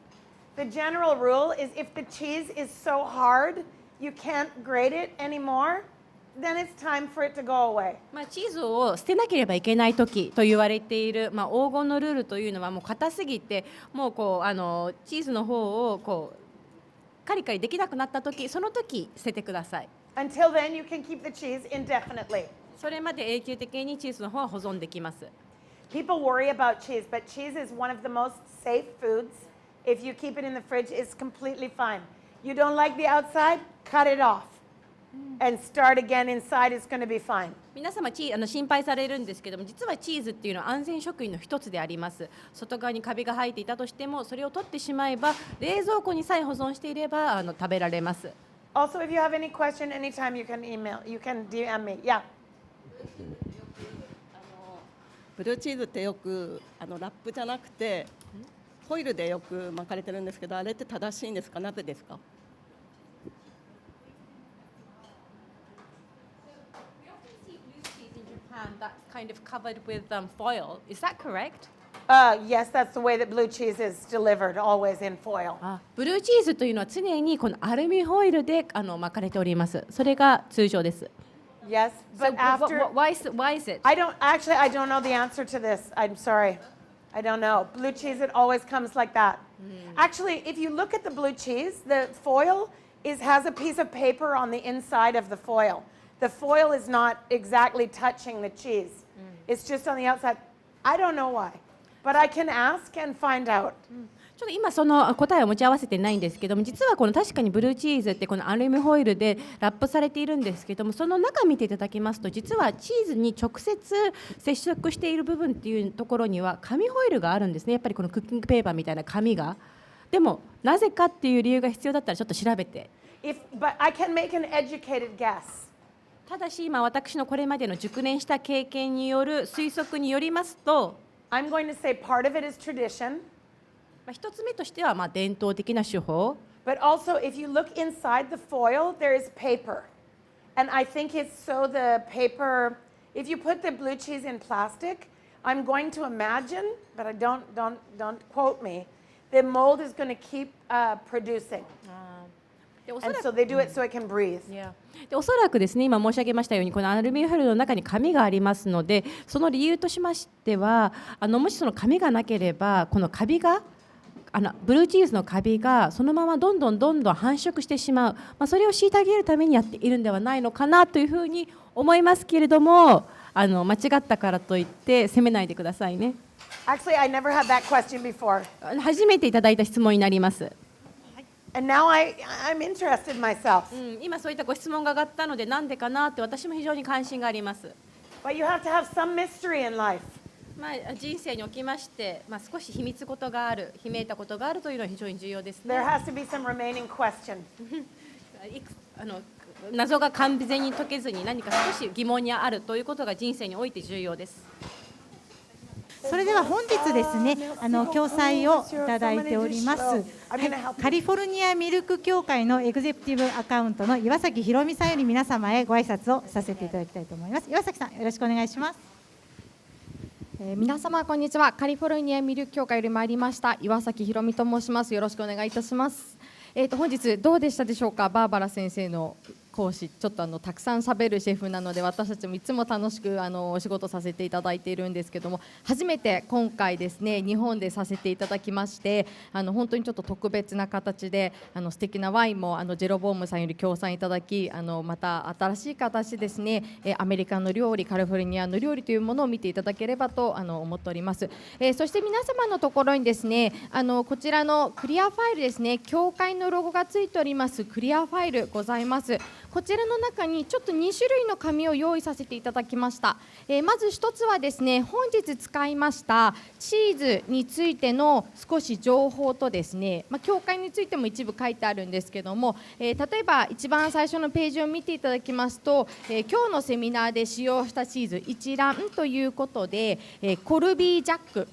The general rule is if the cheese is so hard you can't grate it anymore, then it's time for it to go away. チーズを捨てなければいけない時と言われている、黄金のルールというのはもう硬すぎて、もうチーズの方をカリカリできなくなった時、その時捨ててください。 Until then, you can keep the cheese indefinitely. それまで永久的にチーズの方は保存できます。 People worry about cheese, but cheese is one of the most safe foods. If you keep it in the fridge, it's completely fine. You don't like the outside? Cut it off. And start again inside, it's going to be fine. 皆様心配されるんですけども、実はチーズっていうのは安全食品の一つであります。外側にカビが生えていたとしても、それを取ってしまえば冷蔵庫にさえ保存していれば食べられます。 Also, if you have any question anytime, you can DM me. Yeah. ブルーチーズってよくラップじゃなくてホイルでよく巻かれてるんですけど、あれって正しいんですか、なぜですか？That's kind of covered with foil. Is that correct? Yes, that's the way that blue cheese is delivered, always in foil. ブルーチーズというのは常にこのアルミホイルで巻かれております。それが通常です。Yes, but after Why is it? I don't know the answer to this. I'm sorry. I don't know. Blue cheese, it always comes like that. Actually, if you look at the blue cheese, the foil has a piece of paper on the inside of the foil. The foil is not exactly touching the cheese. It's just on the outside. I don't know why, but I can ask and find out. ちょっと今その答えを持ち合わせてないんですけども、実はこの確かにブルーチーズってこのアルミホイルでラップされているんですけども、その中見ていただきますと、実はチーズに直接接触している部分っていうところには紙ホイルがあるんですね。やっぱりこのクッキングペーパーみたいな紙が。でもなぜかっていう理由が必要だったらちょっと調べて。But I can make an educated guess. ただし今私のこれまでの熟練した経験による推測によりますと、I'm going to say part of it is tradition. 一つ目としては伝統的な手法。But also, if you look inside the foil, there is paper. And I think it's so the paper, if you put the blue cheese in plastic, I'm going to imagine, but I don't quote me, the mold is going to keep producing. And so they do it so it can breathe. でおそらくですね、今申し上げましたようにこのアルミホイルの中に紙がありますので、その理由としましてはもしその紙がなければこのカビがブルーチーズのカビがそのままどんどん繁殖してしまう、それを虐げるためにやっているんではないのかなというふうに思いますけれども、間違ったからといって責めないでくださいね。Actually, I never had that question before. 初めていただいた質問になります。And now I'm interested myself. 今そういったご質問が上がったのでなんでかなって私も非常に関心があります。But you have to have some mystery in life. 人生におきまして、少し秘めたことがあるというのは非常に重要ですね。There has to be some remaining question. 謎が完全に解けずに何か少し疑問にあるということが人生において重要です。それでは本日ですね、共催をいただいております、カリフォルニアミルク協会のエグゼクティブアカウントの岩崎宏美さんより皆様へご挨拶をさせていただきたいと思います。岩崎さん、よろしくお願いします。皆様こんにちは。カリフォルニアミルク協会より参りました岩崎宏美と申します。よろしくお願いいたします。本日どうでしたでしょうか。バーバラ先生の講師、ちょっとたくさん喋るシェフなので私たちもいつも楽しくお仕事させていただいているんですけども、初めて今回ですね日本でさせていただきまして、本当にちょっと特別な形で素敵なワインもジェロボームさんより協賛いただき、また新しい形ですねアメリカの料理、カリフォルニアの料理というものを見ていただければと思っております。そして皆様のところにですねこちらのクリアファイルですね、協会のロゴがついておりますクリアファイルございます。こちらの中にちょっと2種類の紙を用意させていただきました。まず1つはですね、本日使いましたチーズについての少し情報とですね、協会についても一部書いてあるんですけども、例えば一番最初のページを見ていただきますと、今日のセミナーで使用したチーズ一覧ということで、コルビージャック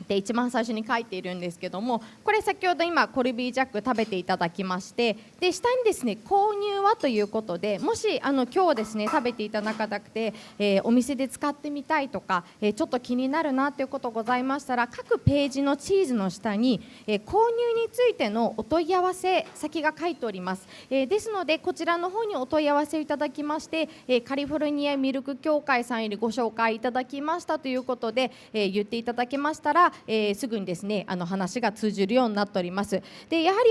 で一番最初に書いているんですけども、これ先ほど今コルビージャック食べていただきまして、で下にですね購入はということで、もし今日ですね食べていただかなくて、お店で使ってみたいとか、ちょっと気になるなということございましたら、各ページのチーズの下に、購入についてのお問い合わせ先が書いております。ですのでこちらの方にお問い合わせをいただきまして、カリフォルニアミルク協会さんよりご紹介いただきましたということで、言っていただけましたら、すぐにですね話が通じるようになっております。でやはり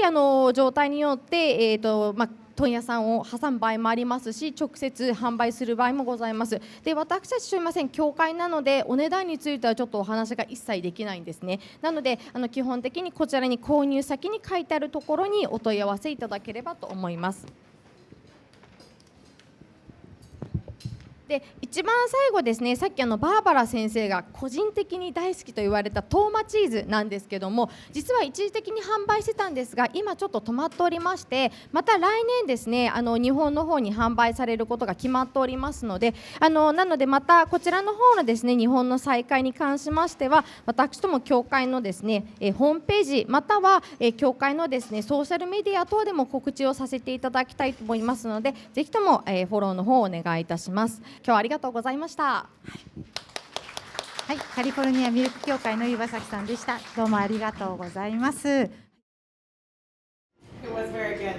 状態によって、問屋さんを挟む場合もありますし、直接販売する場合もございます。で私たちすみません協会なのでお値段についてはちょっとお話が一切できないんですね。なので基本的にこちらに購入先に書いてあるところにお問い合わせいただければと思います。で一番最後ですね、さっきバーバラ先生が個人的に大好きと言われたトーマチーズなんですけども、実は一時的に販売してたんですが今ちょっと止まっておりまして、また来年ですね日本の方に販売されることが決まっておりますので、なのでまたこちらの方のですね日本の再開に関しましては、私ども協会のですねホームページまたは協会のですねソーシャルメディア等でも告知をさせていただきたいと思いますので、ぜひともフォローの方をお願いいたします。今日はありがとうございました。はい、カリフォルニアミルク協会の岩崎さんでした。どうもありがとうございます。It was very good.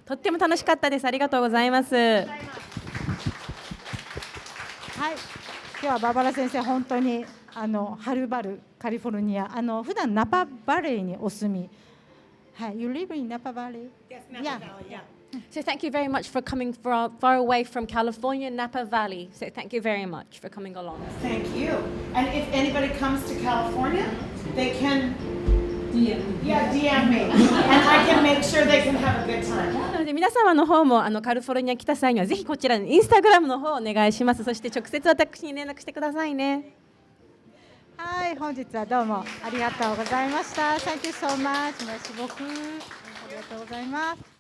とっても楽しかったです。ありがとうございます。はい、今日はバーバラ先生、本当にはるばるカリフォルニア、普段ナパバレーにお住み。はい、You live in Napa Valley? Yes, Yeah. So thank you very much for coming far away from California, Napa Valley. So thank you very much for coming along. Thank you. And if anybody comes to California, they can DM me, and I can make sure they can have a good time. なので皆様の方もカリフォルニア来た際にはぜひこちらのインスタグラムの方をお願いします。そして直接私に連絡してくださいね。はい、本日はどうもありがとうございました。Thank you so much. Merci beaucoup. ありがとうございます。